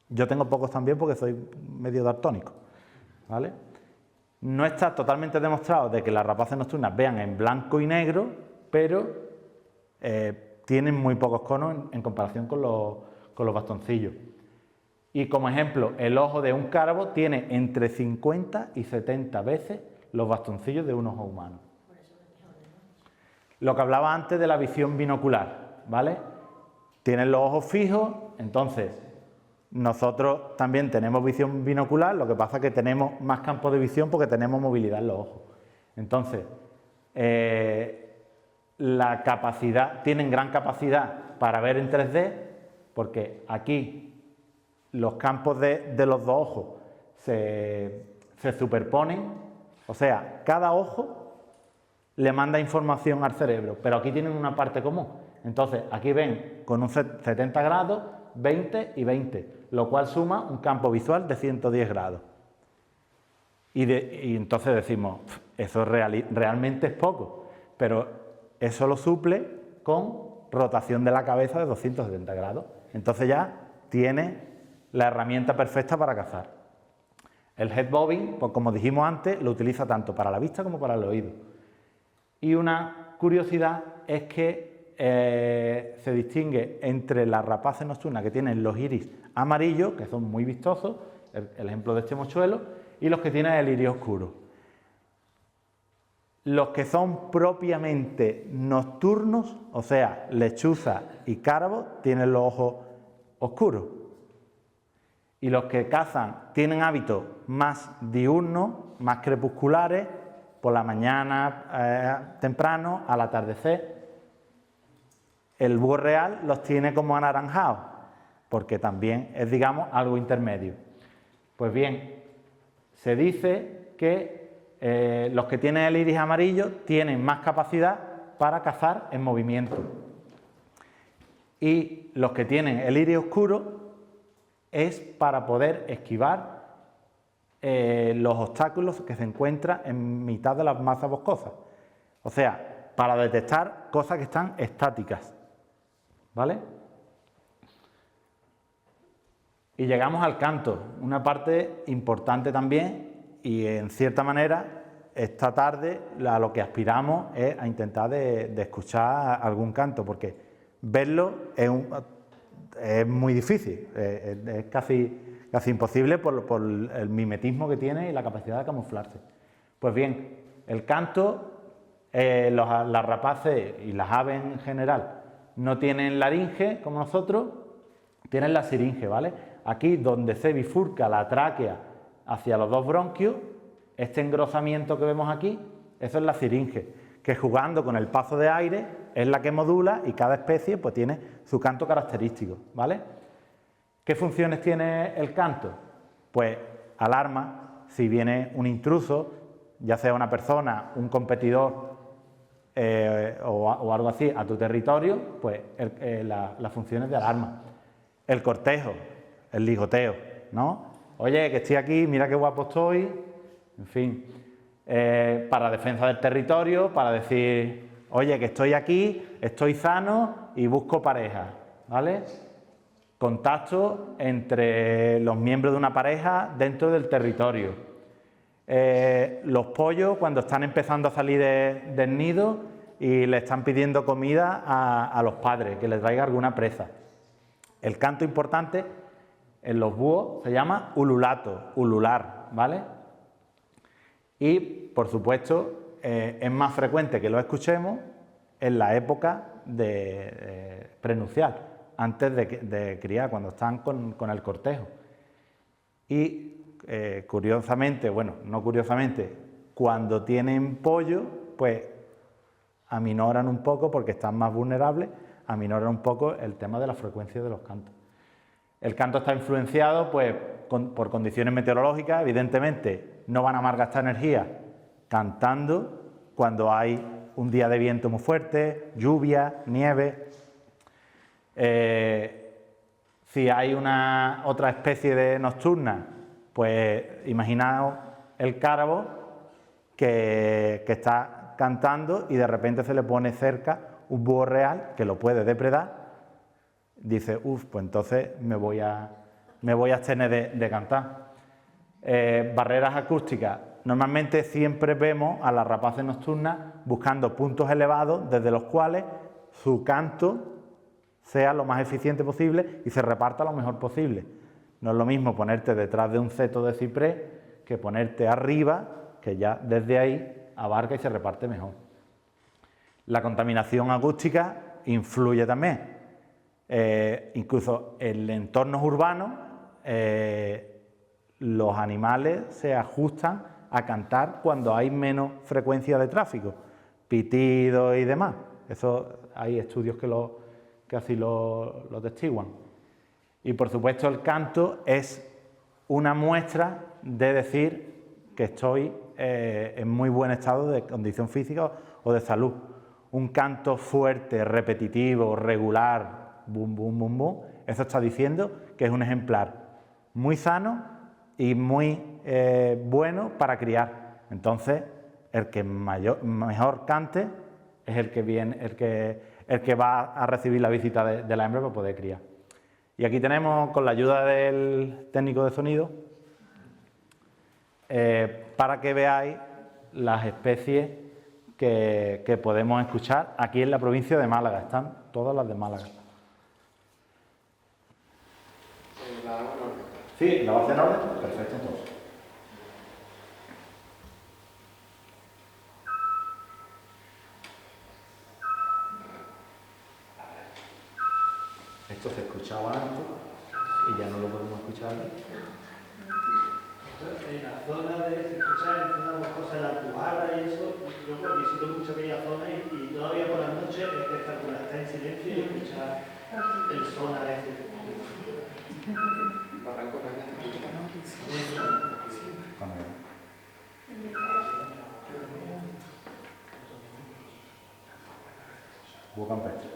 Yo tengo pocos también porque soy medio daltónico, ¿vale? No está totalmente demostrado de que las rapaces nocturnas vean en blanco y negro, pero tienen muy pocos conos en comparación con los bastoncillos. Y como ejemplo, el ojo de un cárabo tiene entre 50 y 70 veces los bastoncillos de un ojo humano. Lo que hablaba antes de la visión binocular, ¿vale? Tienen los ojos fijos, entonces nosotros también tenemos visión binocular, lo que pasa es que tenemos más campo de visión porque tenemos movilidad en los ojos. Entonces, la capacidad, tienen gran capacidad para ver en 3D, porque aquí los campos de los dos ojos se superponen, o sea, cada ojo le manda información al cerebro, pero aquí tienen una parte común. Entonces, aquí ven con un 70 grados, 20 y 20, lo cual suma un campo visual de 110 grados. Y entonces decimos, eso realmente es poco, pero eso lo suple con rotación de la cabeza de 270 grados. Entonces ya tiene la herramienta perfecta para cazar. El head bobbing, pues como dijimos antes, lo utiliza tanto para la vista como para el oído. Y una curiosidad es que se distingue entre las rapaces nocturnas que tienen los iris amarillos, que son muy vistosos, el ejemplo de este mochuelo, y los que tienen el iris oscuro. Los que son propiamente nocturnos, o sea, lechuza y cárabo, tienen los ojos oscuros. Y los que cazan tienen hábitos más diurnos, más crepusculares, por la mañana temprano, al atardecer. El búho real los tiene como anaranjados, porque también es, digamos, algo intermedio. Pues bien, se dice que los que tienen el iris amarillo tienen más capacidad para cazar en movimiento. Y los que tienen el iris oscuro es para poder esquivar los obstáculos que se encuentran en mitad de las masas boscosas. O sea, para detectar cosas que están estáticas. ¿Vale? Y llegamos al canto, una parte importante también, y en cierta manera esta tarde a lo que aspiramos es a intentar de escuchar algún canto, porque verlo es muy difícil, es casi imposible por el mimetismo que tiene y la capacidad de camuflarse. Pues bien, el canto, las rapaces y las aves en general no tienen laringe como nosotros, tienen la siringe, ¿vale? Aquí donde se bifurca la tráquea hacia los dos bronquios, este engrosamiento que vemos aquí, eso es la siringe, que jugando con el paso de aire es la que modula y cada especie pues tiene su canto característico, ¿vale? ¿Qué funciones tiene el canto? Pues alarma si viene un intruso, ya sea una persona, un competidor o algo así a tu territorio, pues las funciones de alarma. El cortejo, el ligoteo, ¿no? Oye, que estoy aquí, mira qué guapo estoy, en fin. Para defensa del territorio, para decir, oye, que estoy aquí, estoy sano y busco pareja, ¿vale? Contacto entre los miembros de una pareja dentro del territorio. Los pollos cuando están empezando a salir del nido y le están pidiendo comida a los padres, que les traiga alguna presa. El canto importante en los búhos se llama ululato, ulular, ¿vale? Y, por supuesto, es más frecuente que lo escuchemos en la época prenupcial, antes de criar, cuando están con el cortejo. Y curiosamente, bueno, no curiosamente, cuando tienen pollo, pues aminoran un poco, porque están más vulnerables, aminoran un poco el tema de la frecuencia de los cantos. El canto está influenciado pues, por condiciones meteorológicas, evidentemente no van a malgastar energía cantando cuando hay un día de viento muy fuerte, lluvia, nieve. Si hay otra especie de nocturna, pues imaginaos el cárabo que está cantando y de repente se le pone cerca un búho real que lo puede depredar. Dice, pues entonces me voy a abstener de cantar. Barreras acústicas. Normalmente siempre vemos a las rapaces nocturnas buscando puntos elevados desde los cuales su canto sea lo más eficiente posible y se reparta lo mejor posible. No es lo mismo ponerte detrás de un seto de ciprés que ponerte arriba, que ya desde ahí abarca y se reparte mejor. La contaminación acústica influye también. Incluso en entornos urbanos, los animales se ajustan a cantar cuando hay menos frecuencia de tráfico, pitidos y demás. Eso hay estudios que así lo testiguan. Y por supuesto el canto es una muestra de decir que estoy en muy buen estado de condición física o de salud. Un canto fuerte, repetitivo, regular, bum, bum, bum, bum, eso está diciendo que es un ejemplar muy sano y muy bueno para criar. Entonces, el que mejor cante es el que va a recibir la visita de la hembra para poder criar. Y aquí tenemos, con la ayuda del técnico de sonido, para que veáis las especies que podemos escuchar aquí en la provincia de Málaga. Están todas las de Málaga. ¿Sí? ¿La base en orden? Perfecto, entonces. Esto se escuchaba antes y ya no lo podemos escuchar aquí. En la zona de escuchar en zona cosas en la Alpujarra y eso, yo pues, visito mucho aquella zona y todavía por la noche es espectacular, está en silencio y escuchar el sonar ese. Búho campestre.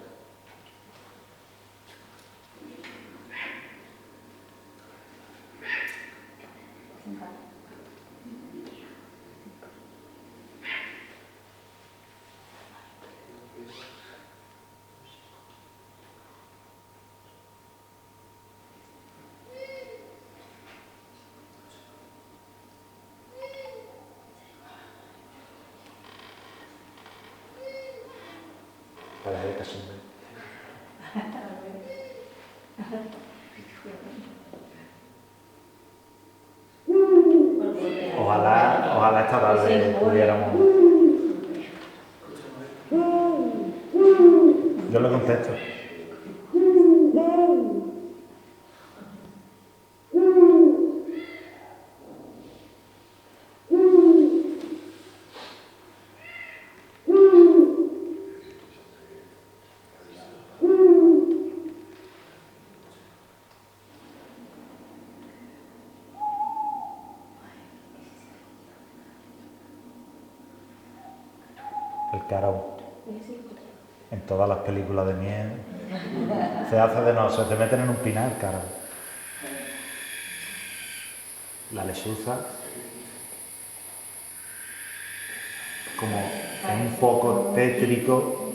Ojalá esta tarde pudiéramos. Yo le contesto. El carao. En todas las películas de miedo se hace de noche, se meten en un pinar, el carao. La lechuza, como es un poco tétrico,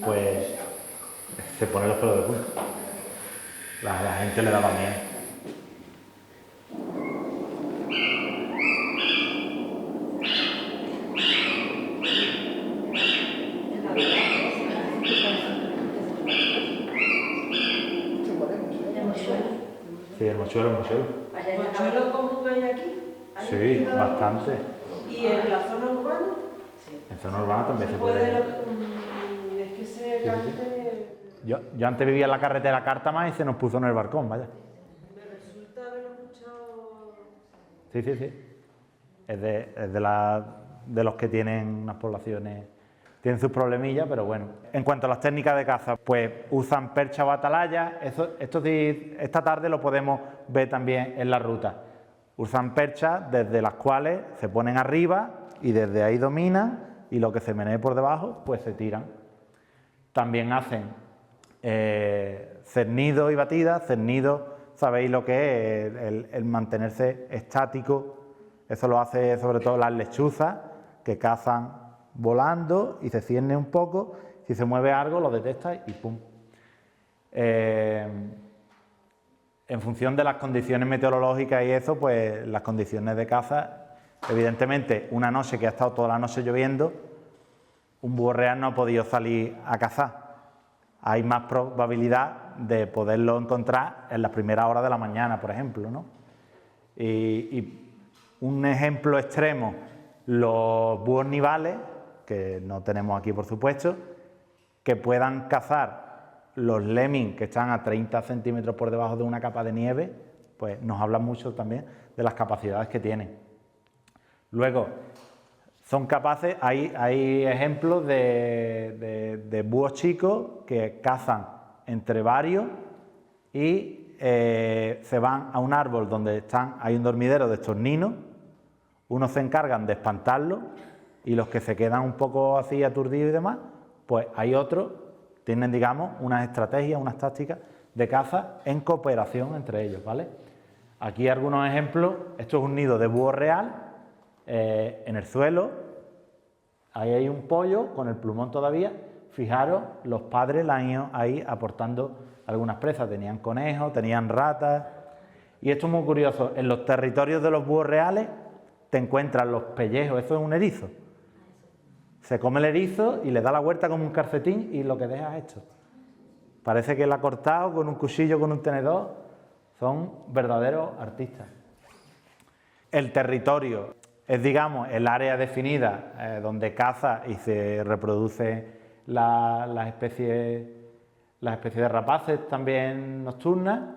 pues se pone los pelos de punta. La gente le daba miedo. Sí, el mochuelo. ¿Mochuelo común hay aquí? Sí, bastante. ¿Y en la zona urbana? En zona urbana también se Puede, puede. es que se cante... Yo antes vivía en la carretera Cártama y se nos puso en el balcón, vaya. Me resulta haber escuchado... Sí. Es de los que tienen unas poblaciones, tienen sus problemillas, pero bueno. En cuanto a las técnicas de caza, pues usan percha o atalaya. Esta tarde lo podemos ver también en la ruta. Usan perchas desde las cuales se ponen arriba y desde ahí dominan, y lo que se menee por debajo, pues se tiran. También hacen cernido y batida. Cernido, sabéis lo que es, el mantenerse estático. Eso lo hace sobre todo las lechuzas, que cazan volando y se cierne un poco. Si se mueve algo, lo detecta y ¡pum! En función de las condiciones meteorológicas y eso, pues las condiciones de caza, evidentemente, una noche que ha estado toda la noche lloviendo, un búho real no ha podido salir a cazar. Hay más probabilidad de poderlo encontrar en las primeras horas de la mañana, por ejemplo, ¿no? Y un ejemplo extremo, los búhos nivales, que no tenemos aquí por supuesto, que puedan cazar los lemmings que están a 30 centímetros por debajo de una capa de nieve, pues nos habla mucho también de las capacidades que tienen. Luego, son capaces, hay ejemplos de búhos chicos que cazan entre varios y se van a un árbol donde hay un dormidero de estorninos, unos se encargan de espantarlos y los que se quedan un poco así aturdidos y demás, pues hay otros, tienen digamos unas estrategias, unas tácticas de caza en cooperación entre ellos, ¿vale? Aquí algunos ejemplos. Esto es un nido de búho real en el suelo. Ahí hay un pollo con el plumón todavía. Fijaros, los padres le han ido ahí aportando algunas presas. Tenían conejos, tenían ratas. Y esto es muy curioso. En los territorios de los búhos reales te encuentras los pellejos. Eso es un erizo. Se come el erizo y le da la vuelta como un calcetín y lo que deja es esto. Parece que lo ha cortado con un cuchillo, con un tenedor. Son verdaderos artistas. El territorio es, digamos, el área definida donde caza y se reproducen las especies de rapaces también nocturnas.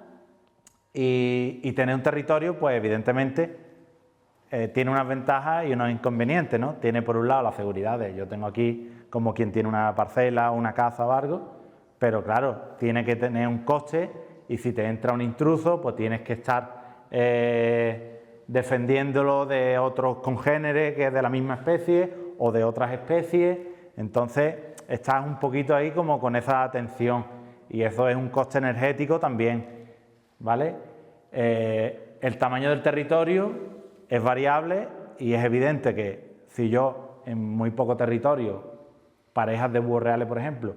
Y tener un territorio, pues evidentemente, tiene unas ventajas y unos inconvenientes, ¿no? Tiene por un lado la seguridad de yo tengo aquí como quien tiene una parcela, una casa o algo, pero claro, tiene que tener un coste y si te entra un intruso, pues tienes que estar defendiéndolo de otros congéneres que es de la misma especie o de otras especies, entonces estás un poquito ahí como con esa tensión y eso es un coste energético también, ¿vale? El tamaño del territorio es variable y es evidente que si yo en muy poco territorio, parejas de búhos reales, por ejemplo,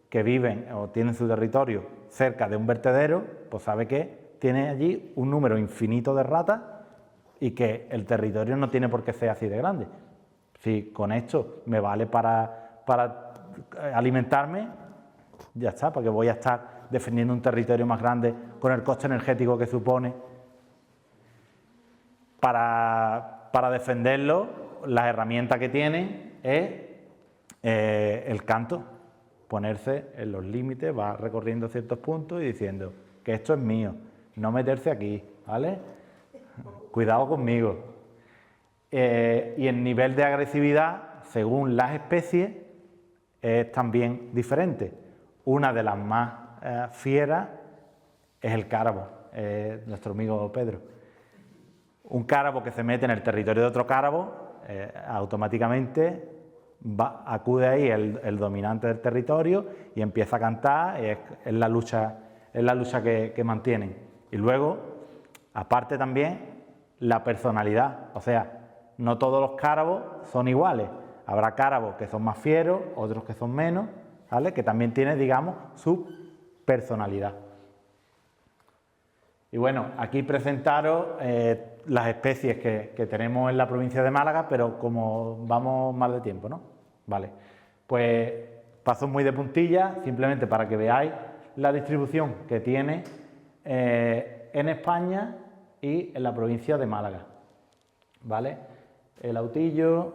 que viven o tienen su territorio cerca de un vertedero, pues sabe que tiene allí un número infinito de ratas y que el territorio no tiene por qué ser así de grande. Si con esto me vale para alimentarme, ya está, porque voy a estar defendiendo un territorio más grande con el coste energético que supone. Para defenderlo, las herramientas que tienen es el canto, ponerse en los límites, va recorriendo ciertos puntos y diciendo que esto es mío, no meterse aquí, ¿vale? Cuidado conmigo. Y el nivel de agresividad, según las especies, es también diferente. Una de las más fieras es el cárabo, nuestro amigo Pedro. Un cárabo que se mete en el territorio de otro cárabo, automáticamente acude ahí el dominante del territorio y empieza a cantar, es la lucha que mantienen. Y luego, aparte también, la personalidad, o sea, no todos los cárabos son iguales, habrá cárabos que son más fieros, otros que son menos, ¿vale? Que también tienen, digamos, su personalidad. Y bueno, aquí presentaros las especies que tenemos en la provincia de Málaga, pero como vamos mal de tiempo, ¿no? Vale, pues paso muy de puntilla, simplemente para que veáis la distribución que tiene en España y en la provincia de Málaga, ¿vale? El autillo,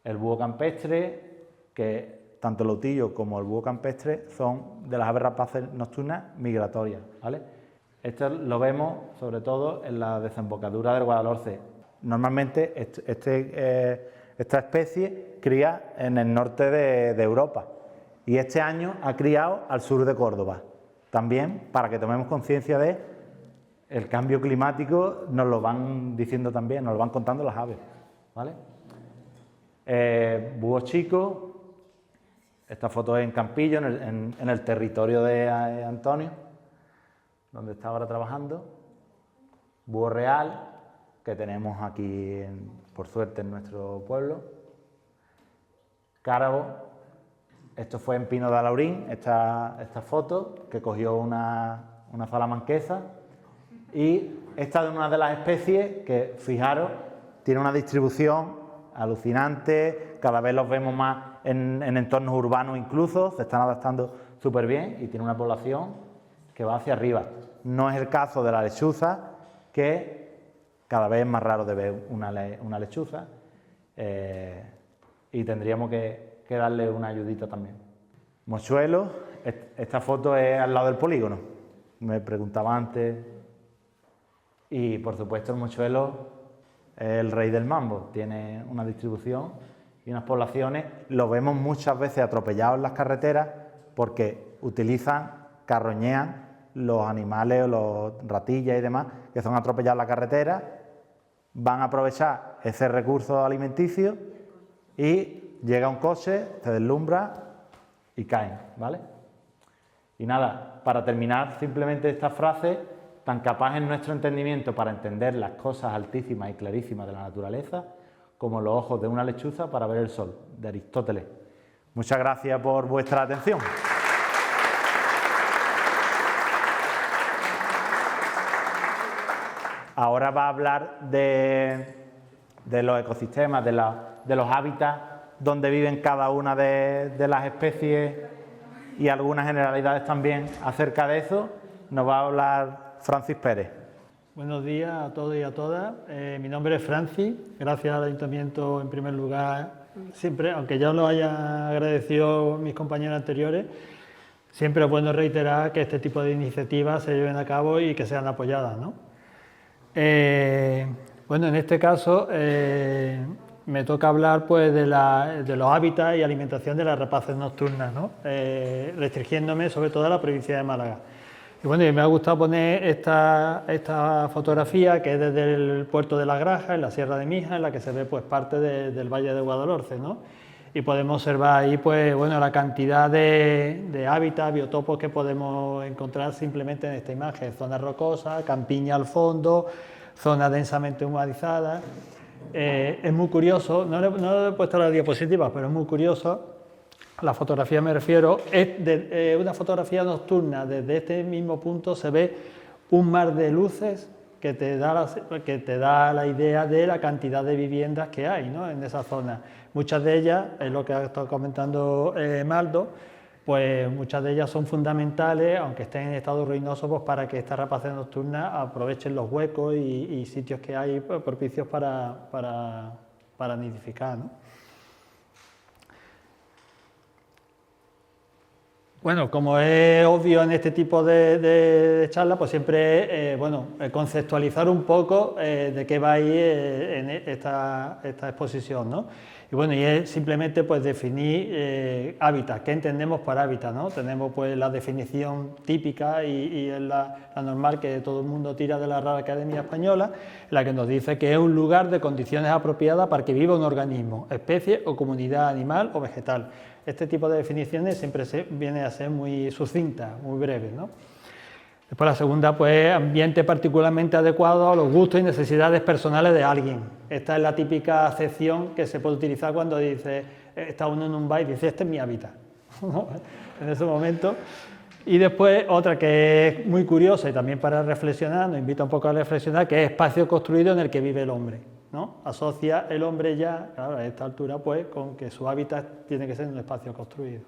el búho campestre, que tanto el autillo como el búho campestre son de las aves rapaces nocturnas migratorias, ¿vale? Esto lo vemos sobre todo en la desembocadura del Guadalhorce. Normalmente esta especie cría en el norte de Europa y este año ha criado al sur de Córdoba. También para que tomemos conciencia de el cambio climático, nos lo van diciendo también, nos lo van contando las aves, ¿vale? Búho chico. Esta foto es en Campillo, en el territorio de Antonio, donde está ahora trabajando. Búho real, que tenemos aquí, por suerte, en nuestro pueblo. Cárabo, esto fue en Pino de Alaurín, esta foto, que cogió una salamanquesa. Y esta es una de las especies que, fijaros, tiene una distribución alucinante, cada vez los vemos más en entornos urbanos incluso, se están adaptando súper bien y tiene una población que va hacia arriba. No es el caso de la lechuza, que cada vez es más raro de ver una lechuza y tendríamos que darle una ayudita también. Mochuelo, esta foto es al lado del polígono, me preguntaba antes, y por supuesto el mochuelo es el rey del mambo, tiene una distribución y unas poblaciones, lo vemos muchas veces atropellados en las carreteras porque carroñean los animales o los ratillas y demás que son atropellados en la carretera, van a aprovechar ese recurso alimenticio y llega un coche, se deslumbra y caen, ¿vale? Y nada, para terminar simplemente esta frase, tan capaz es nuestro entendimiento para entender las cosas altísimas y clarísimas de la naturaleza como los ojos de una lechuza para ver el sol, de Aristóteles. Muchas gracias por vuestra atención. Ahora va a hablar de los ecosistemas, de los hábitats donde viven cada una de las especies y algunas generalidades también acerca de eso. Nos va a hablar Francis Pérez. Buenos días a todos y a todas. Mi nombre es Francis. Gracias al Ayuntamiento, en primer lugar, siempre, aunque ya lo hayan agradecido mis compañeros anteriores, siempre es bueno reiterar que este tipo de iniciativas se lleven a cabo y que sean apoyadas, ¿no? Bueno, en este caso me toca hablar pues, de los hábitats y alimentación de las rapaces nocturnas, ¿no? Restringiéndome sobre todo a la provincia de Málaga. Y bueno, me ha gustado poner esta fotografía que es desde el puerto de La Graja, en la Sierra de Mija, en la que se ve pues, parte del Valle de Guadalhorce, ¿no? Y podemos observar ahí pues, bueno, la cantidad de hábitats, biotopos que podemos encontrar simplemente en esta imagen. Zonas rocosas, campiña al fondo, zonas densamente humedizadas. Es muy curioso, no le he puesto las diapositivas, pero es muy curioso. La fotografía me refiero, es una fotografía nocturna. Desde este mismo punto se ve un mar de luces que te da la idea de la cantidad de viviendas que hay, ¿no? En esa zona. Muchas de ellas, es lo que ha estado comentando Maldo, pues muchas de ellas son fundamentales, aunque estén en estado ruinoso, pues para que estas rapaces nocturnas aprovechen los huecos y sitios que hay propicios para nidificar, ¿no? Bueno, como es obvio en este tipo de charlas, pues siempre conceptualizar un poco de qué va a ir en esta exposición, ¿no? Y bueno, y es simplemente pues definir hábitat, qué entendemos por hábitat, ¿no? Tenemos pues la definición típica y es la normal que todo el mundo tira de la Real Academia Española, la que nos dice que es un lugar de condiciones apropiadas para que viva un organismo, especie o comunidad animal o vegetal. Este tipo de definiciones siempre viene a ser muy sucinta, muy breve, ¿no? Después la segunda, pues ambiente particularmente adecuado a los gustos y necesidades personales de alguien. Esta es la típica acepción que se puede utilizar cuando dice, está uno en un bar y dice, este es mi hábitat, ¿no? En ese momento. Y después otra que es muy curiosa y también para reflexionar, nos invita un poco a reflexionar, que es espacio construido en el que vive el hombre, ¿no? Asocia el hombre ya, claro, a esta altura, pues, con que su hábitat tiene que ser un espacio construido.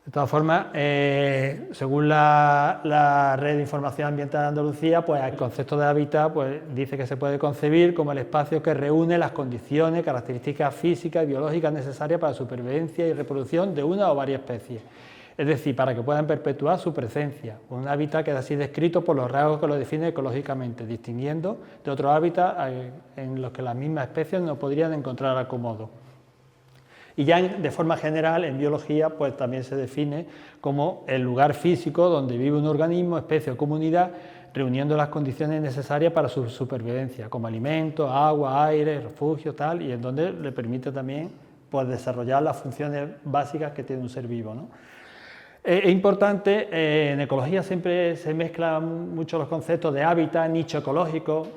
De todas formas, según la Red de Información Ambiental de Andalucía, pues el concepto de hábitat pues, dice que se puede concebir como el espacio que reúne las condiciones, características físicas y biológicas necesarias para la supervivencia y reproducción de una o varias especies. Es decir, para que puedan perpetuar su presencia. Un hábitat queda así descrito por los rasgos que lo definen ecológicamente, distinguiendo de otros hábitats en los que las mismas especies no podrían encontrar acomodo. Y ya de forma general, en biología, pues también se define como el lugar físico donde vive un organismo, especie o comunidad, reuniendo las condiciones necesarias para su supervivencia, como alimento, agua, aire, refugio, tal, y en donde le permite también pues, desarrollar las funciones básicas que tiene un ser vivo, ¿no? Es importante, en ecología siempre se mezclan mucho los conceptos de hábitat, nicho ecológico.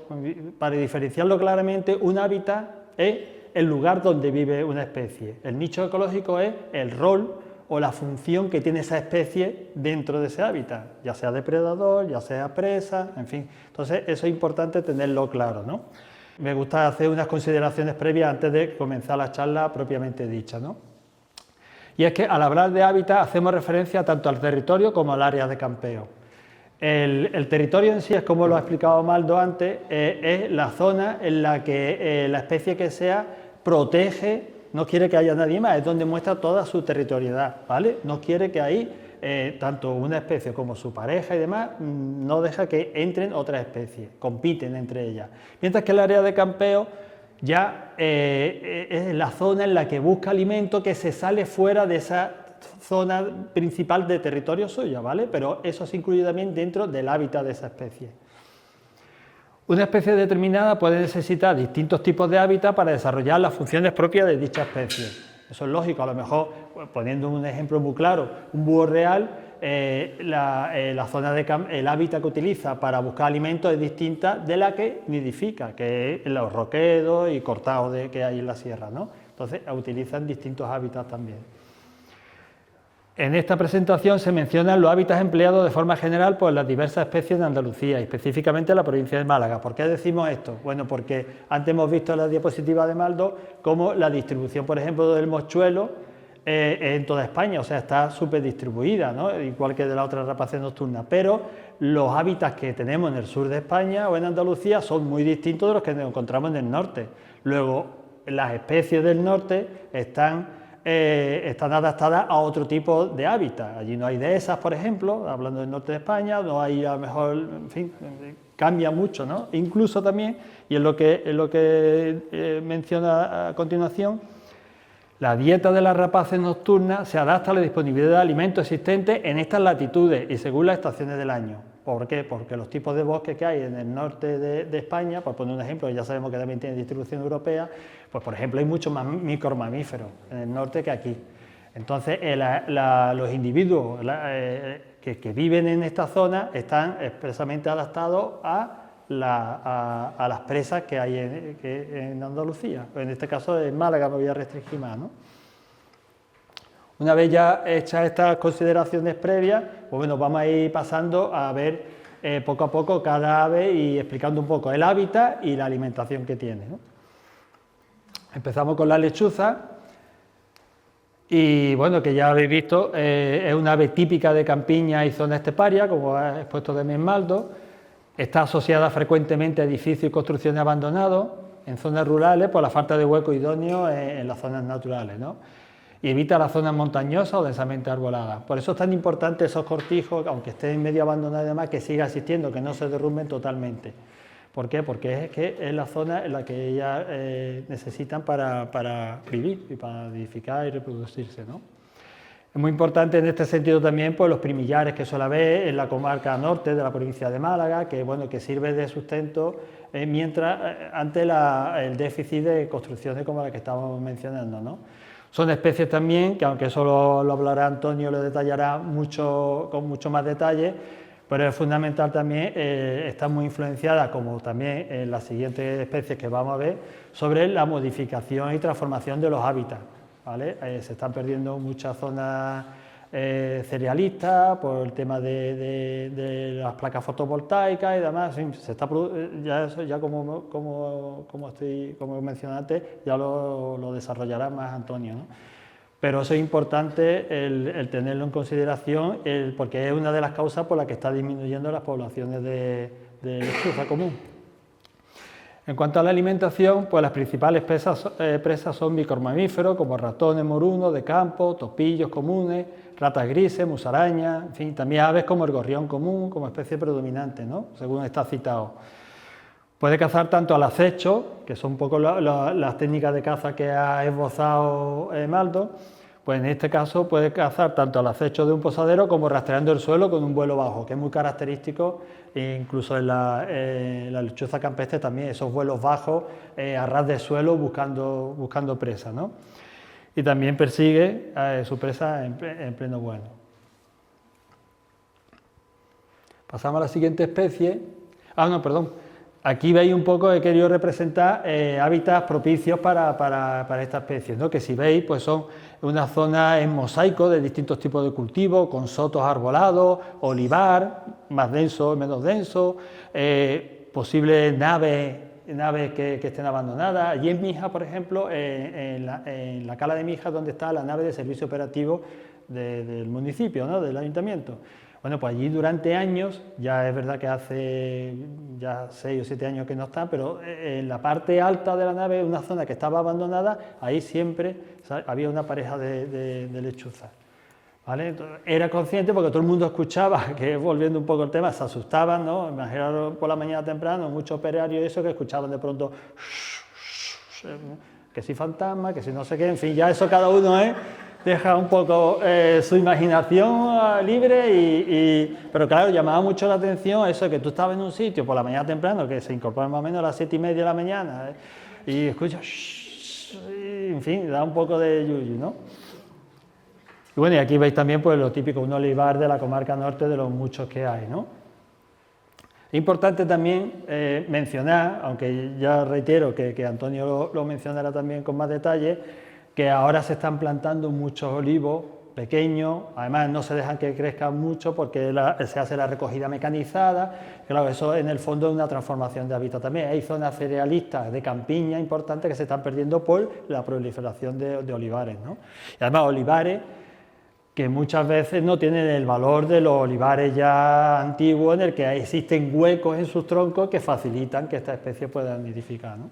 Para diferenciarlo claramente, un hábitat es el lugar donde vive una especie. El nicho ecológico es el rol o la función que tiene esa especie dentro de ese hábitat, ya sea depredador, ya sea presa, en fin. Entonces, eso es importante tenerlo claro, ¿no? Me gusta hacer unas consideraciones previas antes de comenzar la charla propiamente dicha, ¿no? Y es que al hablar de hábitat hacemos referencia tanto al territorio como al área de campeo. El territorio en sí, es como lo ha explicado Maldo antes, es la zona en la que la especie que sea protege, no quiere que haya nadie más, es donde muestra toda su territorialidad, ¿vale? No quiere que ahí, tanto una especie como su pareja y demás, no deja que entren otras especies, compiten entre ellas. Mientras que el área de campeo ya es la zona en la que busca alimento, que se sale fuera de esa zona principal de territorio suyo, ¿vale? Pero eso se incluye también dentro del hábitat de esa especie. Una especie determinada puede necesitar distintos tipos de hábitat para desarrollar las funciones propias de dicha especie. Eso es lógico, a lo mejor, poniendo un ejemplo muy claro, un búho real, la zona el hábitat que utiliza para buscar alimentos es distinta de la que nidifica, que es los roquedos y cortados que hay en la sierra, ¿no? Entonces, utilizan distintos hábitats también. En esta presentación se mencionan los hábitats empleados de forma general por las diversas especies de Andalucía, y específicamente en la provincia de Málaga. ¿Por qué decimos esto? Bueno, porque antes hemos visto en la diapositiva de Maldo cómo la distribución, por ejemplo, del mochuelo en toda España, o sea, está súper distribuida, ¿no? Igual que de la otra rapaces nocturna, pero los hábitats que tenemos en el sur de España o en Andalucía son muy distintos de los que nos encontramos en el norte. Luego, las especies del norte están adaptadas a otro tipo de hábitat. Allí no hay dehesas, por ejemplo, hablando del norte de España, no hay a lo mejor, en fin, cambia mucho, ¿no? Incluso también, y es lo que menciona a continuación, la dieta de las rapaces nocturnas se adapta a la disponibilidad de alimentos existentes en estas latitudes y según las estaciones del año. ¿Por qué? Porque los tipos de bosques que hay en el norte de España, por poner un ejemplo, ya sabemos que también tiene distribución europea, pues por ejemplo hay muchos más micromamíferos en el norte que aquí. Entonces los individuos que viven en esta zona están expresamente adaptados a las presas que hay en Andalucía. En este caso en Málaga me voy a restringir más, ¿no? Una vez ya hechas estas consideraciones previas, pues bueno, vamos a ir pasando a ver poco a poco cada ave y explicando un poco el hábitat y la alimentación que tiene, ¿no? Empezamos con la lechuza. Y bueno, que ya habéis visto, es una ave típica de campiña y zona esteparia, como ha expuesto de Maldo. Está asociada frecuentemente a edificios y construcciones abandonados en zonas rurales por la falta de hueco idóneo en las zonas naturales, ¿no? Y evita las zonas montañosas o densamente arboladas. Por eso es tan importante esos cortijos, aunque estén medio abandonados y demás, que siga existiendo, que no se derrumben totalmente. ¿Por qué? Porque es la zona en la que ellas necesitan para vivir y para nidificar y reproducirse, ¿no? Es muy importante en este sentido también pues, los primillares que suele haber en la comarca norte de la provincia de Málaga, que, bueno, que sirve de sustento ante el déficit de construcciones como la que estamos mencionando, ¿no? Son especies también que, aunque eso lo hablará Antonio, lo detallará con mucho más detalle, pero es fundamental también, está muy influenciada, como también en las siguientes especies que vamos a ver, sobre la modificación y transformación de los hábitats, ¿vale? Se están perdiendo muchas zonas cerealistas por el tema de las placas fotovoltaicas y demás. Se está, ya como mencioné antes, ya lo desarrollará más Antonio, ¿no? Pero eso es importante el tenerlo en consideración porque es una de las causas por las que está disminuyendo las poblaciones de lechuza común. En cuanto a la alimentación, pues las principales presas son micromamíferos como ratones morunos de campo, topillos comunes, ratas grises, musarañas, en fin, también aves como el gorrión común como especie predominante, ¿no? Según está citado. Puede cazar tanto al acecho, que son un poco las técnicas de caza que ha esbozado Maldo, pues en este caso puede cazar tanto al acecho de un posadero como rastreando el suelo con un vuelo bajo, que es muy característico, incluso en la lechuza campestre también, esos vuelos bajos a ras de suelo buscando presa, ¿no? Y también persigue su presa en pleno vuelo. Pasamos a la siguiente especie. Aquí veis un poco, he querido representar hábitats propicios para esta especie, ¿no? Que si veis, pues son una zona en mosaico de distintos tipos de cultivos, con sotos arbolados, olivar, más denso, menos denso, posibles naves que estén abandonadas. Allí en Mija, por ejemplo, en la cala de Mija, donde está la nave de servicio operativo del municipio, ¿no? Del ayuntamiento. Bueno, pues allí durante años, ya es verdad que hace ya 6 o 7 años que no está, pero en la parte alta de la nave, una zona que estaba abandonada, ahí siempre había una pareja de lechuzas, ¿vale? Entonces, era consciente porque todo el mundo escuchaba, que volviendo un poco al tema, se asustaban, ¿no? Imaginaron por la mañana temprano, muchos operarios y eso, que escuchaban de pronto, que si fantasma, que si no sé qué, en fin, ya eso cada uno deja un poco su imaginación libre, pero claro, llamaba mucho la atención eso de que tú estabas en un sitio por la mañana temprano, que se incorpora más o menos a las 7:30 de la mañana, y escuchas, en fin, da un poco de yuyu, ¿no? Y bueno, y aquí veis también pues lo típico, un olivar de la comarca norte de los muchos que hay, ¿no? Es importante también mencionar, aunque ya reitero que Antonio lo mencionará también con más detalle, que ahora se están plantando muchos olivos pequeños, además no se dejan que crezcan mucho porque se hace la recogida mecanizada, claro, eso en el fondo es una transformación de hábitat también. Hay zonas cerealistas de campiña importantes que se están perdiendo por la proliferación de olivares, ¿no? Y además olivares que muchas veces no tienen el valor de los olivares ya antiguos, en el que existen huecos en sus troncos que facilitan que esta especie pueda nidificar, ¿no?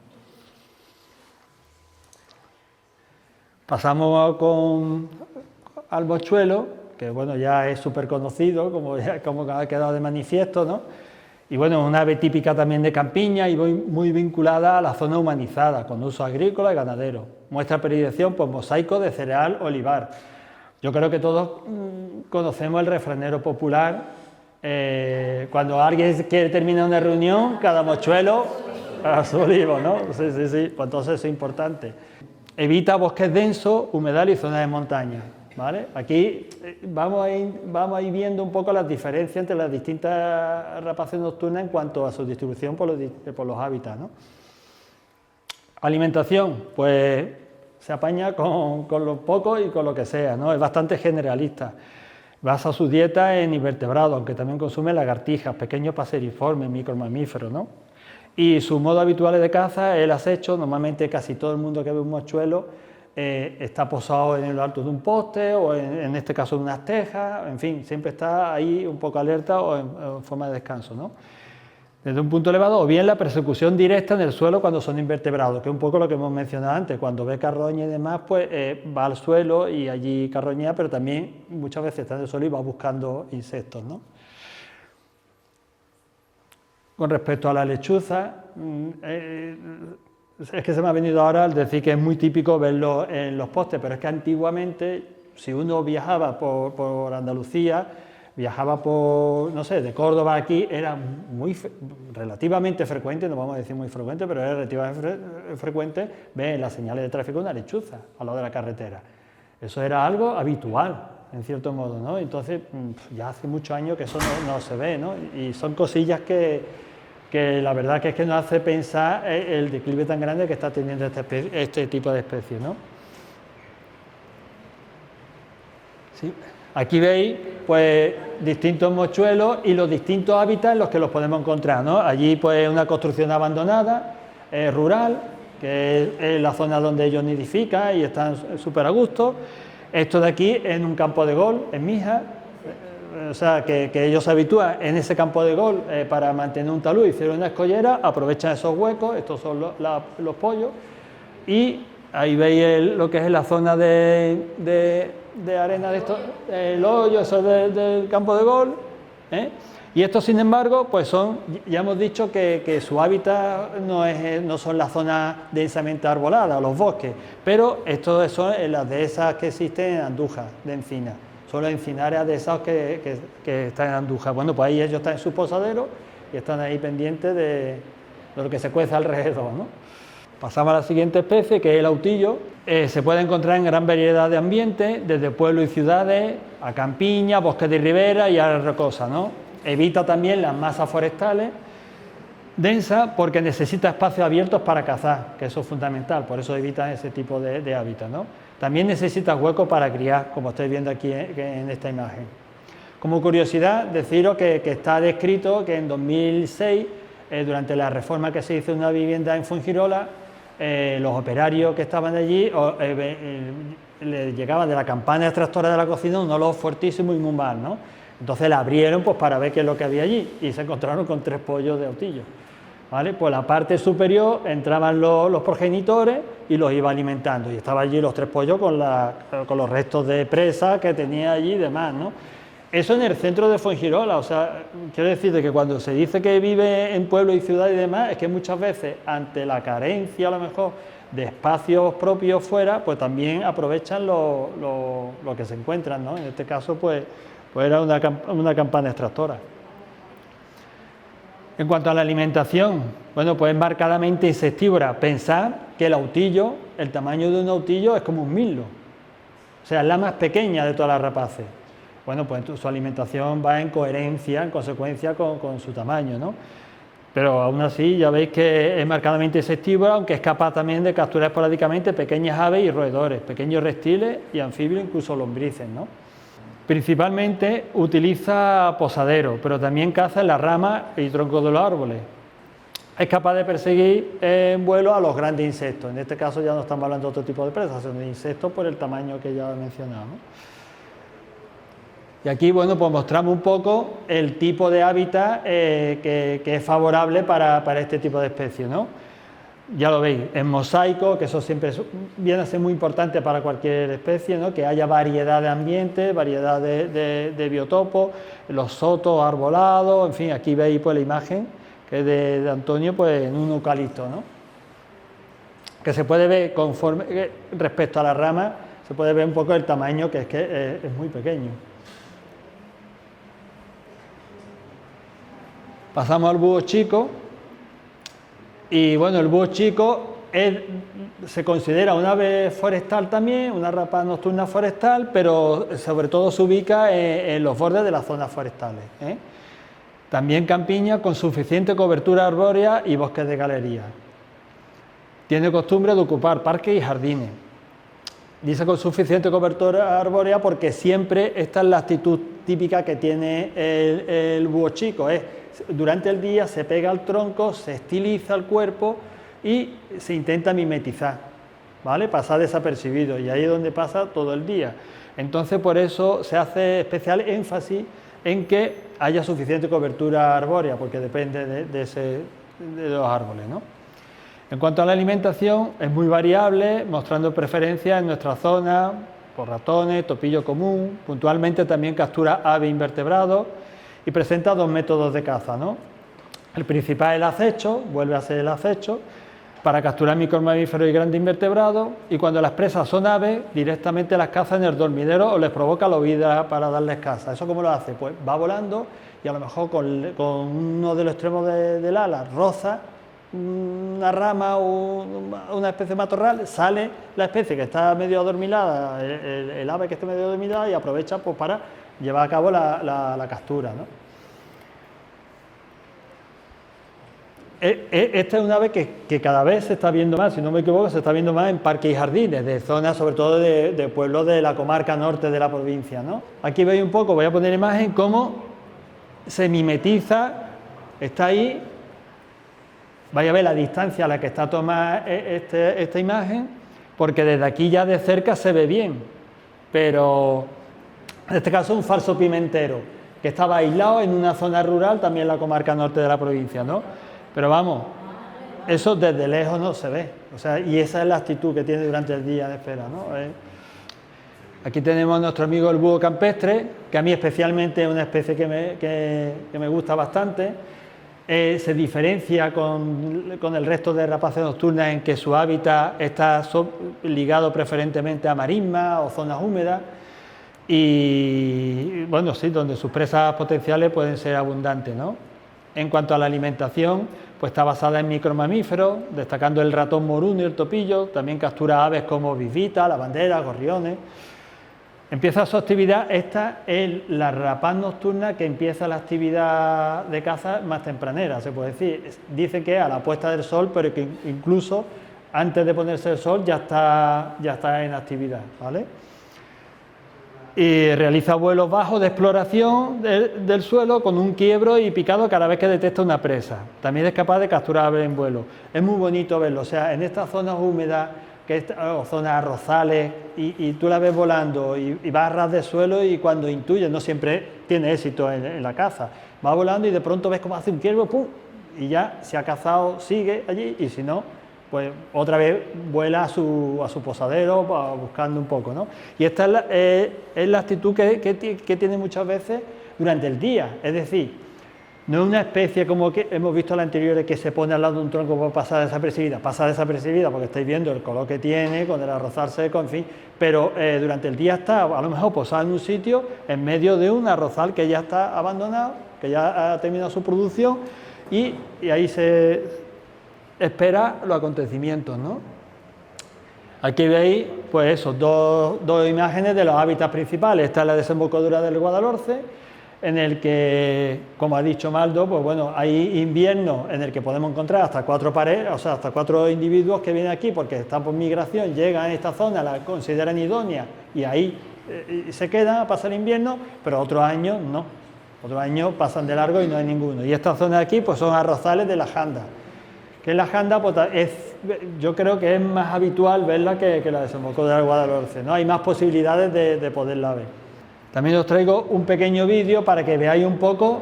Pasamos al mochuelo, que bueno, ya es súper conocido, como ha quedado de manifiesto, ¿no? Y bueno, es una ave típica también de campiña y muy vinculada a la zona humanizada, con uso agrícola y ganadero. Muestra predilección por mosaico de cereal olivar. Yo creo que todos conocemos el refranero popular. Cuando alguien quiere terminar una reunión, cada mochuelo a su olivo, ¿no? Sí, pues entonces eso es importante. Evita bosques densos, humedal y zonas de montaña, ¿vale? Aquí vamos a ir viendo un poco las diferencias entre las distintas rapaces nocturnas en cuanto a su distribución por los hábitats, ¿no? Alimentación, pues se apaña con lo poco y con lo que sea, ¿no? Es bastante generalista. Basa su dieta en invertebrados, aunque también consume lagartijas, pequeños paseriformes, micromamíferos, ¿no? Y sus modos habituales de caza es el acecho. Normalmente casi todo el mundo que ve un mochuelo está posado en lo alto de un poste o en este caso en unas tejas, en fin, siempre está ahí un poco alerta o en forma de descanso, ¿no? Desde un punto elevado, o bien la persecución directa en el suelo cuando son invertebrados, que es un poco lo que hemos mencionado antes, cuando ve carroña y demás, pues va al suelo y allí carroñea, pero también muchas veces está en el suelo y va buscando insectos, ¿no? Con respecto a la lechuza, es que se me ha venido ahora al decir que es muy típico verlo en los postes, pero es que antiguamente, si uno viajaba por Andalucía, viajaba por, no sé, de Córdoba aquí, era relativamente frecuente, no vamos a decir muy frecuente, pero era relativamente frecuente ver en las señales de tráfico una lechuza al lado de la carretera. Eso era algo habitual, en cierto modo, ¿no? Entonces, ya hace muchos años que eso no se ve, ¿no? Y son cosillas que la verdad que es que nos hace pensar el declive tan grande que está teniendo este tipo de especies, ¿no? ¿Sí? Aquí veis, pues, distintos mochuelos y los distintos hábitats en los que los podemos encontrar, ¿no? Allí, pues, una construcción abandonada, rural, que es la zona donde ellos nidifican y están súper a gusto. Esto de aquí en un campo de golf, en Mijas, o sea, que ellos se habitúan en ese campo de golf para mantener un talud, hicieron una escollera, aprovechan esos huecos, estos son los pollos, y ahí veis lo que es la zona de arena de esto, el hoyo, eso del campo de golf, y estos, sin embargo, pues ya hemos dicho que su hábitat no son las zonas densamente arboladas, los bosques, pero estos son las dehesas que existen en Andújar, de encina. Son los encinares dehesados que están en Andújar. Bueno, pues ahí ellos están en su posadero y están ahí pendientes de lo que se cuece alrededor, ¿no? Pasamos a la siguiente especie, que es el autillo. Se puede encontrar en gran variedad de ambientes, desde pueblos y ciudades, a campiña, bosques de ribera y áreas rocosas, ¿no? Evita también las masas forestales densas porque necesita espacios abiertos para cazar, que eso es fundamental, por eso evita ese tipo de hábitat, ¿no? También necesita huecos para criar, como estáis viendo aquí en esta imagen. Como curiosidad, deciros que está descrito que en 2006, durante la reforma que se hizo en una vivienda en Fuengirola, los operarios que estaban allí le llegaban de la campana extractora de la cocina un olor fuertísimo y muy mal, ¿no? Entonces la abrieron pues para ver qué es lo que había allí y se encontraron con 3 pollos de autillo, ¿vale? Pues la parte superior entraban los progenitores y los iba alimentando y estaban allí los 3 pollos con los restos de presa que tenía allí y demás, ¿no? Eso en el centro de Fuengirola, o sea, quiero decirte que cuando se dice que vive en pueblos y ciudades y demás, es que muchas veces ante la carencia a lo mejor de espacios propios fuera, pues también aprovechan lo que se encuentran, ¿no? En este caso, pues era una campana extractora. En cuanto a la alimentación, bueno, pues es marcadamente insectívora. Pensad que el autillo, el tamaño de un autillo es como un mirlo, o sea, es la más pequeña de todas las rapaces. Bueno, pues su alimentación va en coherencia, en consecuencia con su tamaño, ¿no? Pero aún así ya veis que es marcadamente insectívora, aunque es capaz también de capturar esporádicamente pequeñas aves y roedores, pequeños reptiles y anfibios, incluso lombrices, ¿no? Principalmente utiliza posaderos, pero también caza en las ramas y troncos de los árboles. Es capaz de perseguir en vuelo a los grandes insectos. En este caso ya no estamos hablando de otro tipo de presas, sino de insectos por el tamaño que ya he mencionado, ¿no? Y aquí, bueno, pues mostramos un poco el tipo de hábitat que es favorable para este tipo de especies, ¿no? ya lo veis, en mosaico, que eso siempre viene a ser muy importante para cualquier especie, ¿no? Que haya variedad de ambiente, variedad de biotopos, los sotos arbolados, en fin, aquí veis pues la imagen que es de Antonio, pues en un eucalipto, ¿no? Que se puede ver conforme respecto a la rama, se puede ver un poco el tamaño, que es muy pequeño. Pasamos al búho chico. Y bueno, el búho chico se considera una ave forestal también, una rapaz nocturna forestal, pero sobre todo se ubica en los bordes de las zonas forestales, ¿eh? También campiña con suficiente cobertura arbórea y bosques de galería. Tiene costumbre de ocupar parques y jardines. Dice con suficiente cobertura arbórea porque siempre esta es la actitud típica que tiene el búho chico, durante el día se pega al tronco, se estiliza el cuerpo y se intenta mimetizar, ¿vale? Pasar desapercibido, y ahí es donde pasa todo el día. Entonces, por eso se hace especial énfasis en que haya suficiente cobertura arbórea, porque depende de los árboles, ¿no? En cuanto a la alimentación, es muy variable, mostrando preferencia en nuestra zona por ratones, topillo común, puntualmente también captura aves invertebrados, y presenta dos métodos de caza, ¿no? El principal es el acecho, vuelve a ser el acecho, para capturar micromamíferos y grandes invertebrados, y cuando las presas son aves, directamente las caza en el dormidero o les provoca la huida para darles caza. ¿Eso cómo lo hace? Pues va volando y a lo mejor con uno de los extremos del ala roza una rama o una especie de matorral, sale la especie que está medio adormilada, el ave que está medio adormilada, y aprovecha pues para llevar a cabo la captura, ¿no? Esta es un ave que cada vez se está viendo más, si no me equivoco, se está viendo más en parques y jardines, de zonas sobre todo de pueblos de la comarca norte de la provincia, ¿no? Aquí veis un poco, voy a poner imagen, cómo se mimetiza, está ahí, vais a ver la distancia a la que está tomada esta imagen, porque desde aquí ya de cerca se ve bien, pero en este caso un falso pimentero, que estaba aislado en una zona rural, también en la comarca norte de la provincia, ¿no? Pero vamos, eso desde lejos no se ve, o sea, y esa es la actitud que tiene durante el día de espera, ¿no? Aquí tenemos a nuestro amigo el búho campestre, que a mí especialmente es una especie que me gusta bastante. Se diferencia con el resto de rapaces nocturnas en que su hábitat está ligado preferentemente a marismas o zonas húmedas, y bueno, sí, donde sus presas potenciales pueden ser abundantes, ¿no? En cuanto a la alimentación, pues está basada en micromamíferos, destacando el ratón moruno y el topillo. También captura aves como vivitas, lavanderas, gorriones. Empieza su actividad, esta es la rapaz nocturna que empieza la actividad de caza más tempranera, se puede decir. Dicen que a la puesta del sol, pero que incluso antes de ponerse el sol ya está en actividad, ¿vale? Y realiza vuelos bajos de exploración del suelo con un quiebro y picado cada vez que detecta una presa. También es capaz de capturar aves en vuelo. Es muy bonito verlo, o sea, en estas zonas húmedas, o zonas arrozales, y tú la ves volando y va a ras de suelo, y cuando intuye, no siempre tiene éxito en la caza, va volando y de pronto ves cómo hace un quiebro, ¡pum!, y ya, si ha cazado, sigue allí, y si no, pues otra vez vuela a su posadero buscando un poco, ¿no? Y esta es la actitud que tiene muchas veces durante el día, es decir, no es una especie como que hemos visto en la anterior, que se pone al lado de un tronco para pasar desapercibida, pasa desapercibida porque estáis viendo el color que tiene, con el arrozal seco, en fin, pero durante el día está a lo mejor posada en un sitio en medio de un arrozal que ya está abandonado, que ya ha terminado su producción, y ahí se espera los acontecimientos, ¿no? Aquí veis, pues eso, dos imágenes de los hábitats principales. Esta es la desembocadura del Guadalhorce, en el que, como ha dicho Maldo, pues bueno, hay inviernos en el que podemos encontrar hasta 4 parejas, o sea, hasta 4 individuos que vienen aquí porque están por migración, llegan a esta zona, la consideran idónea y ahí se quedan a pasar el invierno, pero otros años no. Otros años pasan de largo y no hay ninguno. Y esta zona de aquí, pues son arrozales de la janda. Que en la janda, pues yo creo que es más habitual verla que la desembocadura del Guadalhorce, ¿no? Hay más posibilidades de poderla ver. También os traigo un pequeño vídeo para que veáis un poco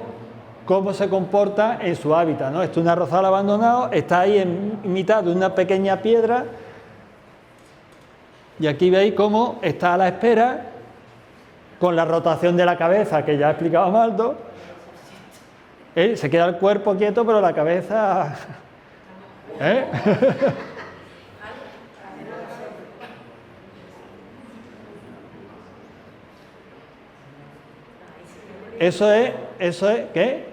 cómo se comporta en su hábitat, ¿no? Esto es un arrozal abandonado, está ahí en mitad de una pequeña piedra y aquí veis cómo está a la espera con la rotación de la cabeza que ya ha explicado Maldo. Se queda el cuerpo quieto pero la cabeza... ¿eh? Eso es, ¿qué?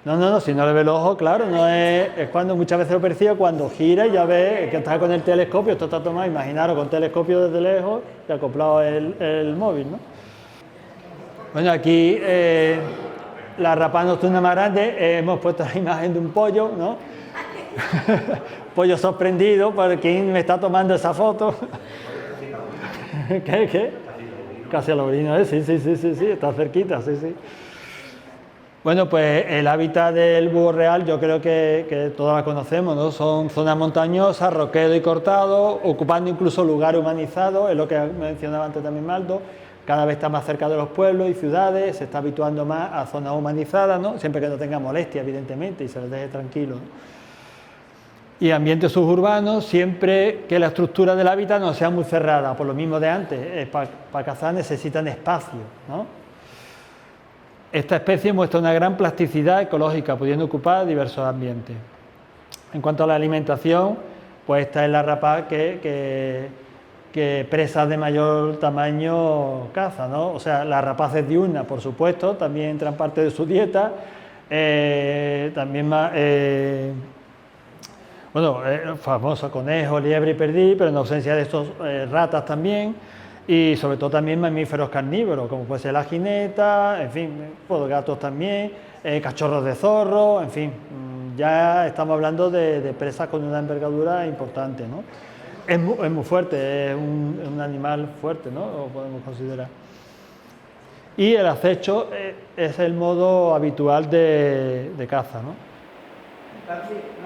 No, si no le ve el ojo, claro, no es cuando muchas veces lo percibe cuando gira y ya ve que está con el telescopio, esto está tomado, imaginaros, con telescopio desde lejos y acoplado el móvil, ¿no? Bueno, aquí la rapaz nocturna más grande, hemos puesto la imagen de un pollo, ¿no? Pollo sorprendido por quién me está tomando esa foto. ¿Qué? Casi a la orina, sí, está cerquita, sí. Bueno, pues el hábitat del búho real yo creo que todos la conocemos, ¿no? Son zonas montañosas, roquedo y cortado, ocupando incluso lugares humanizados, es lo que mencionaba antes también Maldo, cada vez está más cerca de los pueblos y ciudades, se está habituando más a zonas humanizadas, ¿no? Siempre que no tenga molestia, evidentemente, y se les deje tranquilo, ¿no? Y ambientes suburbanos, siempre que la estructura del hábitat no sea muy cerrada, por lo mismo de antes, para cazar necesitan espacio, ¿no? Esta especie muestra una gran plasticidad ecológica, pudiendo ocupar diversos ambientes. En cuanto a la alimentación, pues esta es la rapaz que presas de mayor tamaño caza, ¿no? O sea, las rapaces diurnas, por supuesto, también entran parte de su dieta, también más... bueno, famoso conejo, liebre y perdiz, pero en ausencia de estos ratas también, y sobre todo también mamíferos carnívoros, como puede ser la jineta, en fin, pues gatos también, cachorros de zorro, en fin, ya estamos hablando de presas con una envergadura importante, ¿no? Es muy fuerte, es un animal fuerte, ¿no? Lo podemos considerar. Y el acecho es el modo habitual de caza, ¿no?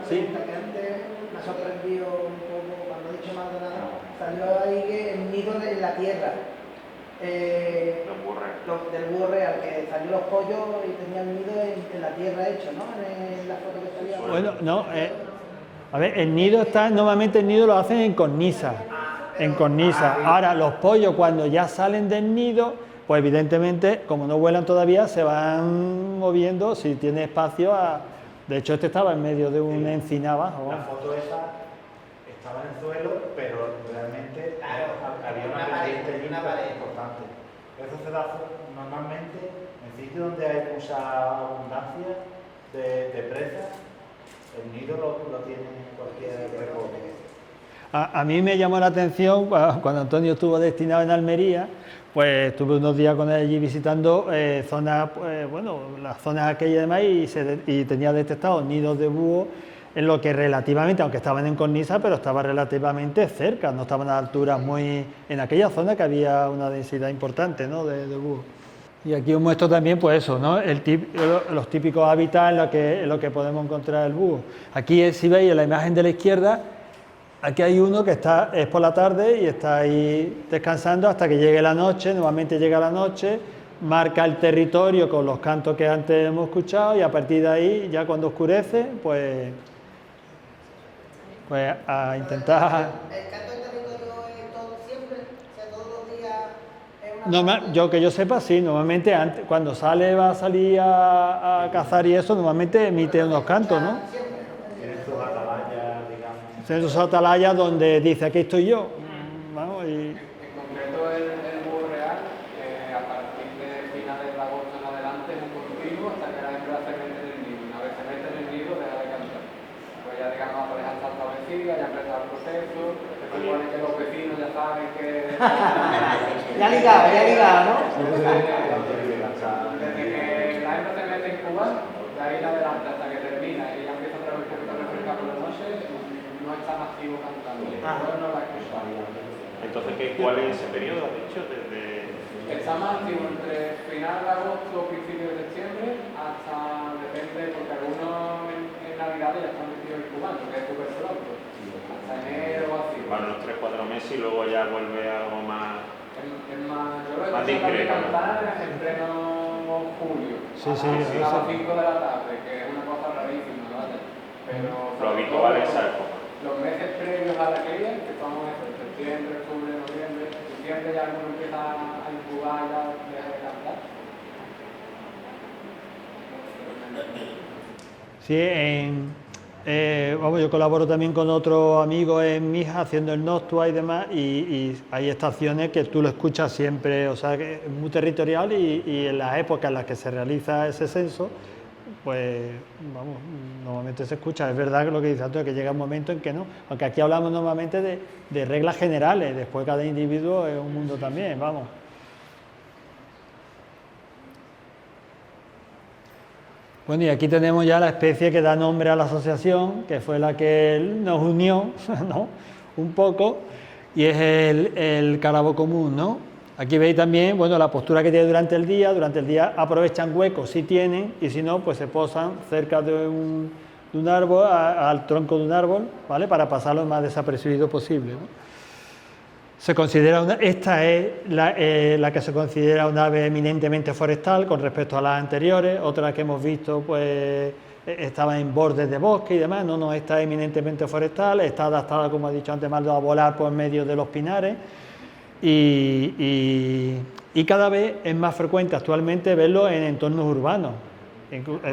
Sí. Que antes me ha sorprendido un poco cuando he dicho Maldonado, salió ahí que el nido en la tierra. Del búho real, que salió los pollos y tenía el nido en la tierra hecho, ¿no? En la foto que salía. Bueno, no, a ver, el nido está, normalmente el nido lo hacen en cornisa, Ahora, los pollos cuando ya salen del nido, pues evidentemente, como no vuelan todavía, se van moviendo, si tiene espacio a... De hecho, este estaba en medio de una encina abajo. La foto esa estaba en el suelo, pero realmente había una pendiente importante. Eso se da normalmente en sitios donde hay mucha abundancia de presas. El nido lo tiene cualquier recoge. A mí me llamó la atención cuando Antonio estuvo destinado en Almería, pues estuve unos días con él allí visitando zonas, bueno, las zonas aquellas y demás, y tenía detectados nidos de búho en lo que relativamente, aunque estaban en cornisa, pero estaba relativamente cerca, no estaban a alturas muy... En aquella zona que había una densidad importante, ¿no?, de búho. Y aquí os muestro también, pues eso, ¿no?, los típicos hábitats en lo que podemos encontrar el búho. Aquí, si veis en la imagen de la izquierda, aquí hay uno que es por la tarde y está ahí descansando hasta que llegue la noche, nuevamente llega la noche, marca el territorio con los cantos que antes hemos escuchado y a partir de ahí, ya cuando oscurece, pues a intentar... ¿El canto del territorio es todo siempre? O sea, todos los días... Yo que yo sepa, sí, normalmente antes, cuando va a salir a cazar y eso, normalmente emite unos cantos, ¿no? Tiene sus atalayas, digamos. Tiene sus atalayas donde dice, aquí estoy yo. Vamos, y... En concreto el búho real, a partir de finales de agosto en adelante es un continuo hasta que la hembra se mete en el nido. Una vez se mete en el nido, deja de cantar. Pues ya digamos, la pareja está establecida, ya empieza el proceso, se supone que los vecinos ya saben que... Ya ligado, ¿no? Desde que la hembra se mete en incubado, de ahí en adelante hasta que termina y ya empieza otra vez un poquito a refrescar por la noche, no está más activo cantando. No la escucha. Entonces, ¿cuál es ese periodo, has dicho? Está más activo entre final de agosto o principio de septiembre hasta, depende, porque algunos en Navidad ya están metidos incubando, que es súper pronto. Hasta enero o así. Bueno, unos 3-4 meses y luego ya vuelve algo más... Es más, yo creo más que discreto, cantar en pleno julio, Sí, a sí, las eso. 5 de la tarde, que es una cosa rarísima, ¿vale? Pero Lo habitual es algo. los meses previos a la cría, que son septiembre, octubre, noviembre, diciembre ya alguno empieza a incubar y ya deja de cantar. Sí, vamos, yo colaboro también con otros amigos en Mija haciendo el Noctua y demás, y hay estaciones que tú lo escuchas siempre, o sea, que es muy territorial y en las épocas en las que se realiza ese censo, pues vamos, normalmente se escucha. Es verdad que lo que dice Antonio, que llega un momento en que no, aunque aquí hablamos normalmente de reglas generales, después cada individuo es un mundo también, vamos. Bueno, y aquí tenemos ya la especie que da nombre a la asociación, que fue la que nos unió, ¿no? Un poco, y es el carabo común, ¿no? Aquí veis también, bueno, la postura que tiene durante el día aprovechan huecos si tienen, y si no, pues se posan cerca de un árbol, al tronco de un árbol, ¿vale? Para pasar lo más desapercibido posible, ¿no? Se considera esta es la que se considera una ave eminentemente forestal con respecto a las anteriores. Otra que hemos visto pues estaba en bordes de bosque y demás. No, esta es eminentemente forestal, está adaptada, como he dicho antes, Maldo, a volar por medio de los pinares y cada vez es más frecuente actualmente verlo en entornos urbanos.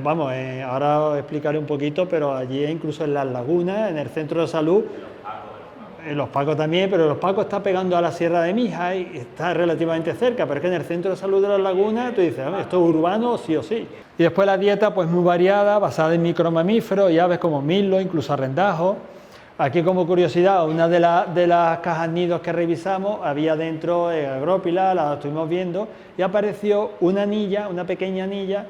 Vamos, ahora os explicaré un poquito, pero allí incluso en las lagunas, en el centro de salud. Los Pacos también, pero los Pacos está pegando a la Sierra de Mija y está relativamente cerca, pero es que en el centro de salud de las lagunas tú dices, esto es urbano sí o sí. Y después la dieta pues muy variada, basada en micromamíferos y aves como mirlo, incluso arrendajos. Aquí como curiosidad, una de las cajas nidos que revisamos, había dentro agrópila, la estuvimos viendo, y apareció una anilla, una pequeña anilla,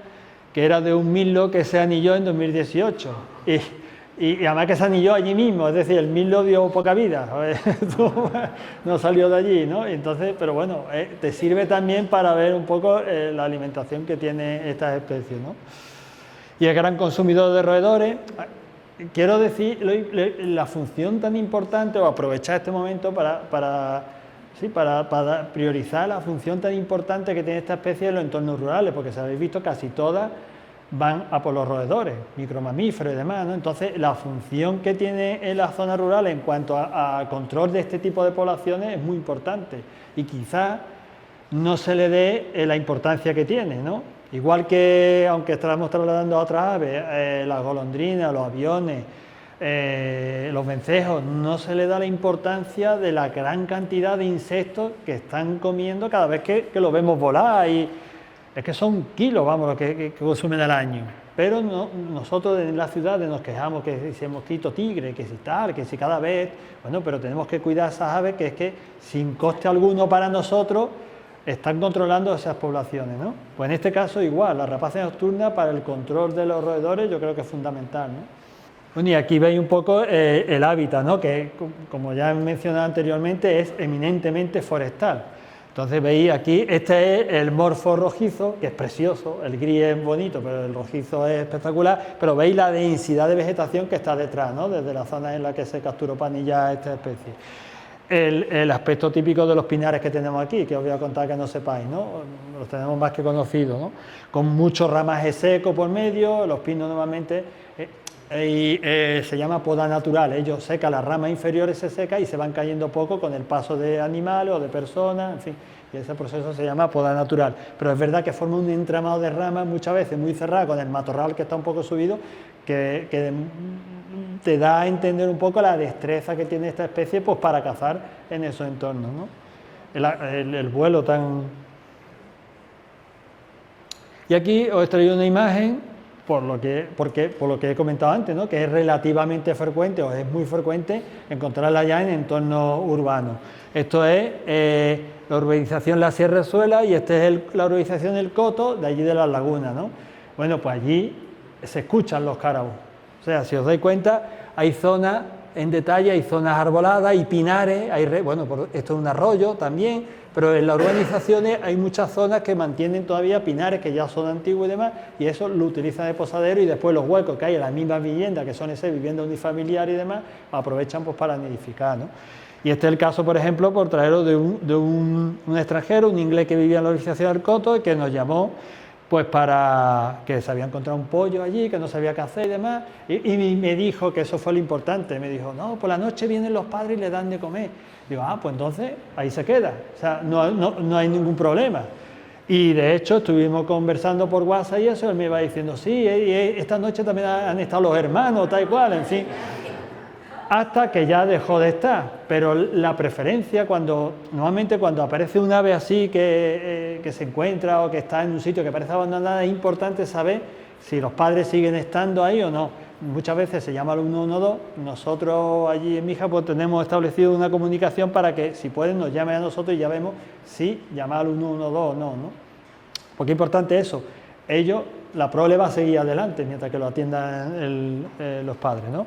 que era de un mirlo que se anilló en 2018. Y además que se anilló allí mismo, es decir, el mirlo dio poca vida, no salió de allí, ¿no? Entonces, pero bueno, te sirve también para ver un poco la alimentación que tiene estas especies, ¿no? Y es gran consumidor de roedores. Quiero decir la función tan importante, o aprovechar este momento para priorizar la función tan importante que tiene esta especie en los entornos rurales, porque si habéis visto casi todas van a por los roedores, micromamíferos y demás, ¿no? Entonces, la función que tiene en la zona rural en cuanto a control de este tipo de poblaciones es muy importante y quizás no se le dé la importancia que tiene, ¿no? Igual que, aunque estamos trasladando a otras aves, las golondrinas, los aviones, los vencejos, no se le da la importancia de la gran cantidad de insectos que están comiendo cada vez que lo vemos volar y es que son kilos, vamos, lo que consumen al año. Pero nosotros en las ciudades nos quejamos que si el mosquito tigre, que si tal, que si cada vez... Bueno, pero tenemos que cuidar esas aves que es que sin coste alguno para nosotros están controlando esas poblaciones, ¿no? Pues en este caso igual, la rapaces nocturna para el control de los roedores yo creo que es fundamental, ¿no? Bueno, y aquí veis un poco el hábitat, ¿no? Que como ya he mencionado anteriormente es eminentemente forestal. Entonces veis aquí, este es el morfo rojizo, que es precioso, el gris es bonito, pero el rojizo es espectacular, pero veis la densidad de vegetación que está detrás, ¿no? Desde la zona en la que se capturó panilla esta especie. El aspecto típico de los pinares que tenemos aquí, que os voy a contar que no sepáis, ¿no? Los tenemos más que conocidos, ¿no? Con mucho ramaje seco por medio, los pinos normalmente... se llama poda natural, ellos secan las ramas inferiores, se secan y se van cayendo poco con el paso de animales o de personas, en fin, y ese proceso se llama poda natural, pero es verdad que forma un entramado de ramas muchas veces muy cerrado con el matorral que está un poco subido, que te da a entender un poco la destreza que tiene esta especie pues para cazar en esos entornos, ¿no? El vuelo tan... Y aquí os he traído una imagen por lo que he comentado antes, ¿no? Que es relativamente frecuente o es muy frecuente encontrarla ya en entornos urbanos. Esto es la urbanización La Sierrezuela y esta es la urbanización del Coto, de allí de las lagunas, ¿no? Bueno, pues allí se escuchan los cárabos. O sea, si os dais cuenta, hay zonas en detalle, hay zonas arboladas, hay pinares, esto es un arroyo también, pero en las urbanizaciones hay muchas zonas que mantienen todavía pinares que ya son antiguos y demás, y eso lo utilizan de posadero y después los huecos que hay en las mismas viviendas, que son ese vivienda unifamiliar y demás, aprovechan pues para nidificar, ¿no? Y este es el caso, por ejemplo, por traerlo de un extranjero, un inglés que vivía en la urbanización del Coto y que nos llamó pues para que se había encontrado un pollo allí, que no sabía qué hacer y demás, y me dijo que eso fue lo importante, me dijo, no, por la noche vienen los padres y le dan de comer. Digo, pues entonces ahí se queda, o sea, no hay ningún problema. Y de hecho estuvimos conversando por WhatsApp y eso, él me iba diciendo, sí, esta noche también han estado los hermanos, tal y cual, en fin. Hasta que ya dejó de estar, pero la preferencia normalmente cuando aparece un ave así que se encuentra o que está en un sitio que parece abandonada, es importante saber si los padres siguen estando ahí o no. Muchas veces se llama al 112, nosotros allí en Mijas pues tenemos establecido una comunicación para que si pueden nos llamen a nosotros y ya vemos si llamar al 112 o no, ¿no? Porque es importante eso, la prole va a seguir adelante mientras que lo atiendan los padres, ¿no?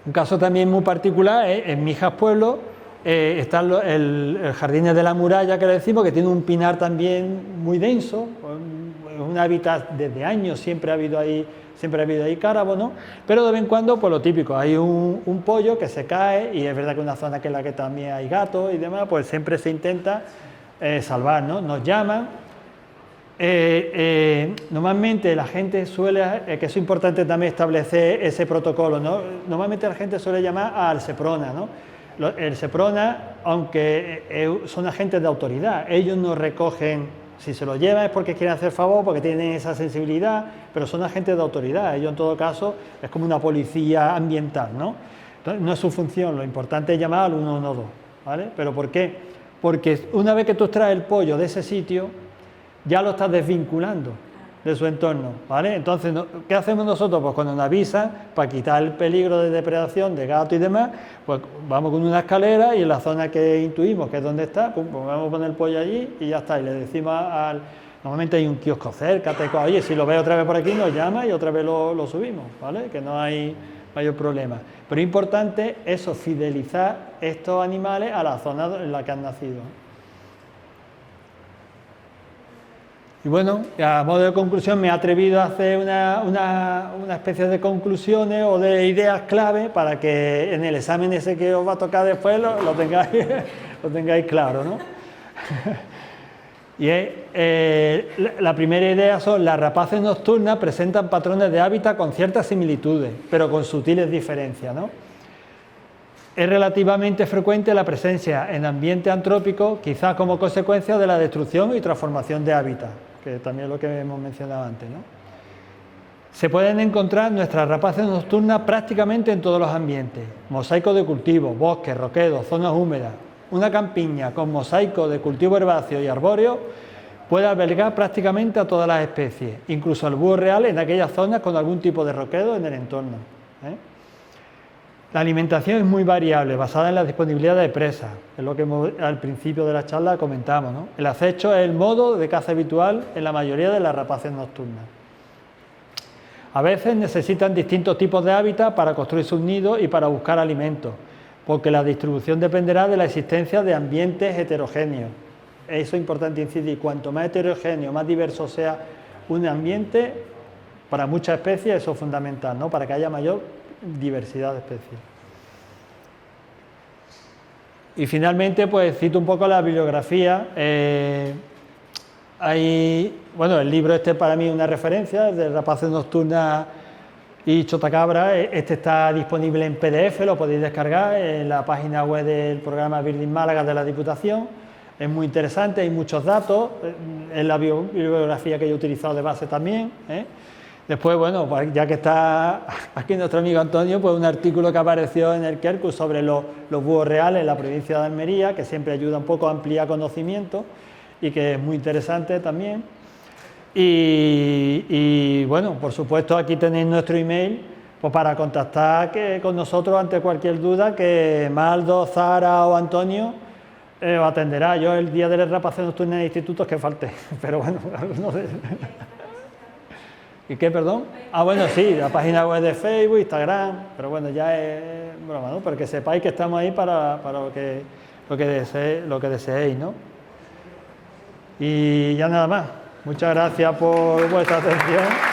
Un caso también muy particular es en Mijas Pueblo, está el Jardín de la Muralla que le decimos, que tiene un pinar también muy denso, un hábitat desde años, siempre ha habido ahí cárabo, ¿no? Pero de vez en cuando, pues lo típico, hay un pollo que se cae y es verdad que es una zona que en la que también hay gatos y demás, pues siempre se intenta salvar, ¿no? Nos llaman. Normalmente la gente suele, que es importante también establecer ese protocolo, ¿no? Normalmente la gente suele llamar al Seprona, ¿no? El Seprona, aunque son agentes de autoridad, ellos no recogen, si se lo llevan es porque quieren hacer favor, porque tienen esa sensibilidad, pero son agentes de autoridad, ellos en todo caso es como una policía ambiental, ¿no? Entonces, no es su función, lo importante es llamar al 112, ¿vale? ¿Pero por qué? Porque una vez que tú extraes el pollo de ese sitio, ya lo estás desvinculando de su entorno, ¿vale? Entonces, ¿qué hacemos nosotros? Pues cuando nos avisan, para quitar el peligro de depredación de gato y demás, pues vamos con una escalera y en la zona que intuimos que es donde está, pues vamos a poner el pollo allí y ya está, y le decimos normalmente hay un kiosco cerca, oye, si lo ve otra vez por aquí nos llama y otra vez lo subimos, ¿vale? Que no hay mayor problema. Pero es importante eso, fidelizar estos animales a la zona en la que han nacido. Y bueno, a modo de conclusión me he atrevido a hacer una especie de conclusiones o de ideas clave para que en el examen ese que os va a tocar después lo tengáis claro, ¿no? Y la primera idea son: las rapaces nocturnas presentan patrones de hábitat con ciertas similitudes, pero con sutiles diferencias, ¿no? Es relativamente frecuente la presencia en ambiente antrópico, quizás como consecuencia de la destrucción y transformación de hábitat, que también es lo que hemos mencionado antes, ¿no? Se pueden encontrar nuestras rapaces nocturnas prácticamente en todos los ambientes: mosaico de cultivo, bosques, roquedos, zonas húmedas. Una campiña con mosaico de cultivo herbáceo y arbóreo puede albergar prácticamente a todas las especies, incluso al búho real en aquellas zonas con algún tipo de roquedo en el entorno, ¿eh? La alimentación es muy variable, basada en la disponibilidad de presas, es lo que al principio de la charla comentamos, ¿no? El acecho es el modo de caza habitual en la mayoría de las rapaces nocturnas. A veces necesitan distintos tipos de hábitat para construir sus nidos y para buscar alimentos, porque la distribución dependerá de la existencia de ambientes heterogéneos. Eso es importante incidir: cuanto más heterogéneo, más diverso sea un ambiente, para muchas especies eso es fundamental, ¿no? Para que haya mayor diversidad de especies. Y finalmente, pues cito un poco la bibliografía. Bueno, el libro este para mí es una referencia, de Rapaces Nocturnas y Chotacabra. Este está disponible en PDF, lo podéis descargar en la página web del programa Birding Málaga de la Diputación. Es muy interesante, hay muchos datos, es la bibliografía que yo he utilizado de base también, ¿eh? Después, bueno, ya que está aquí nuestro amigo Antonio, pues un artículo que apareció en el Kerkus sobre los búhos reales en la provincia de Almería, que siempre ayuda un poco a ampliar conocimiento y que es muy interesante también. Y bueno, por supuesto, aquí tenéis nuestro email pues para contactar con nosotros ante cualquier duda, que Maldo, Zara o Antonio os atenderá. Yo el día de las rapaces nocturnas de institutos que falte, pero bueno, no sé. ¿Y qué, perdón? Ah, bueno, sí, la página web de Facebook, Instagram, pero bueno, ya es broma, ¿no? Para que sepáis que estamos ahí para lo que deseéis, ¿no? Y ya nada más. Muchas gracias por vuestra atención.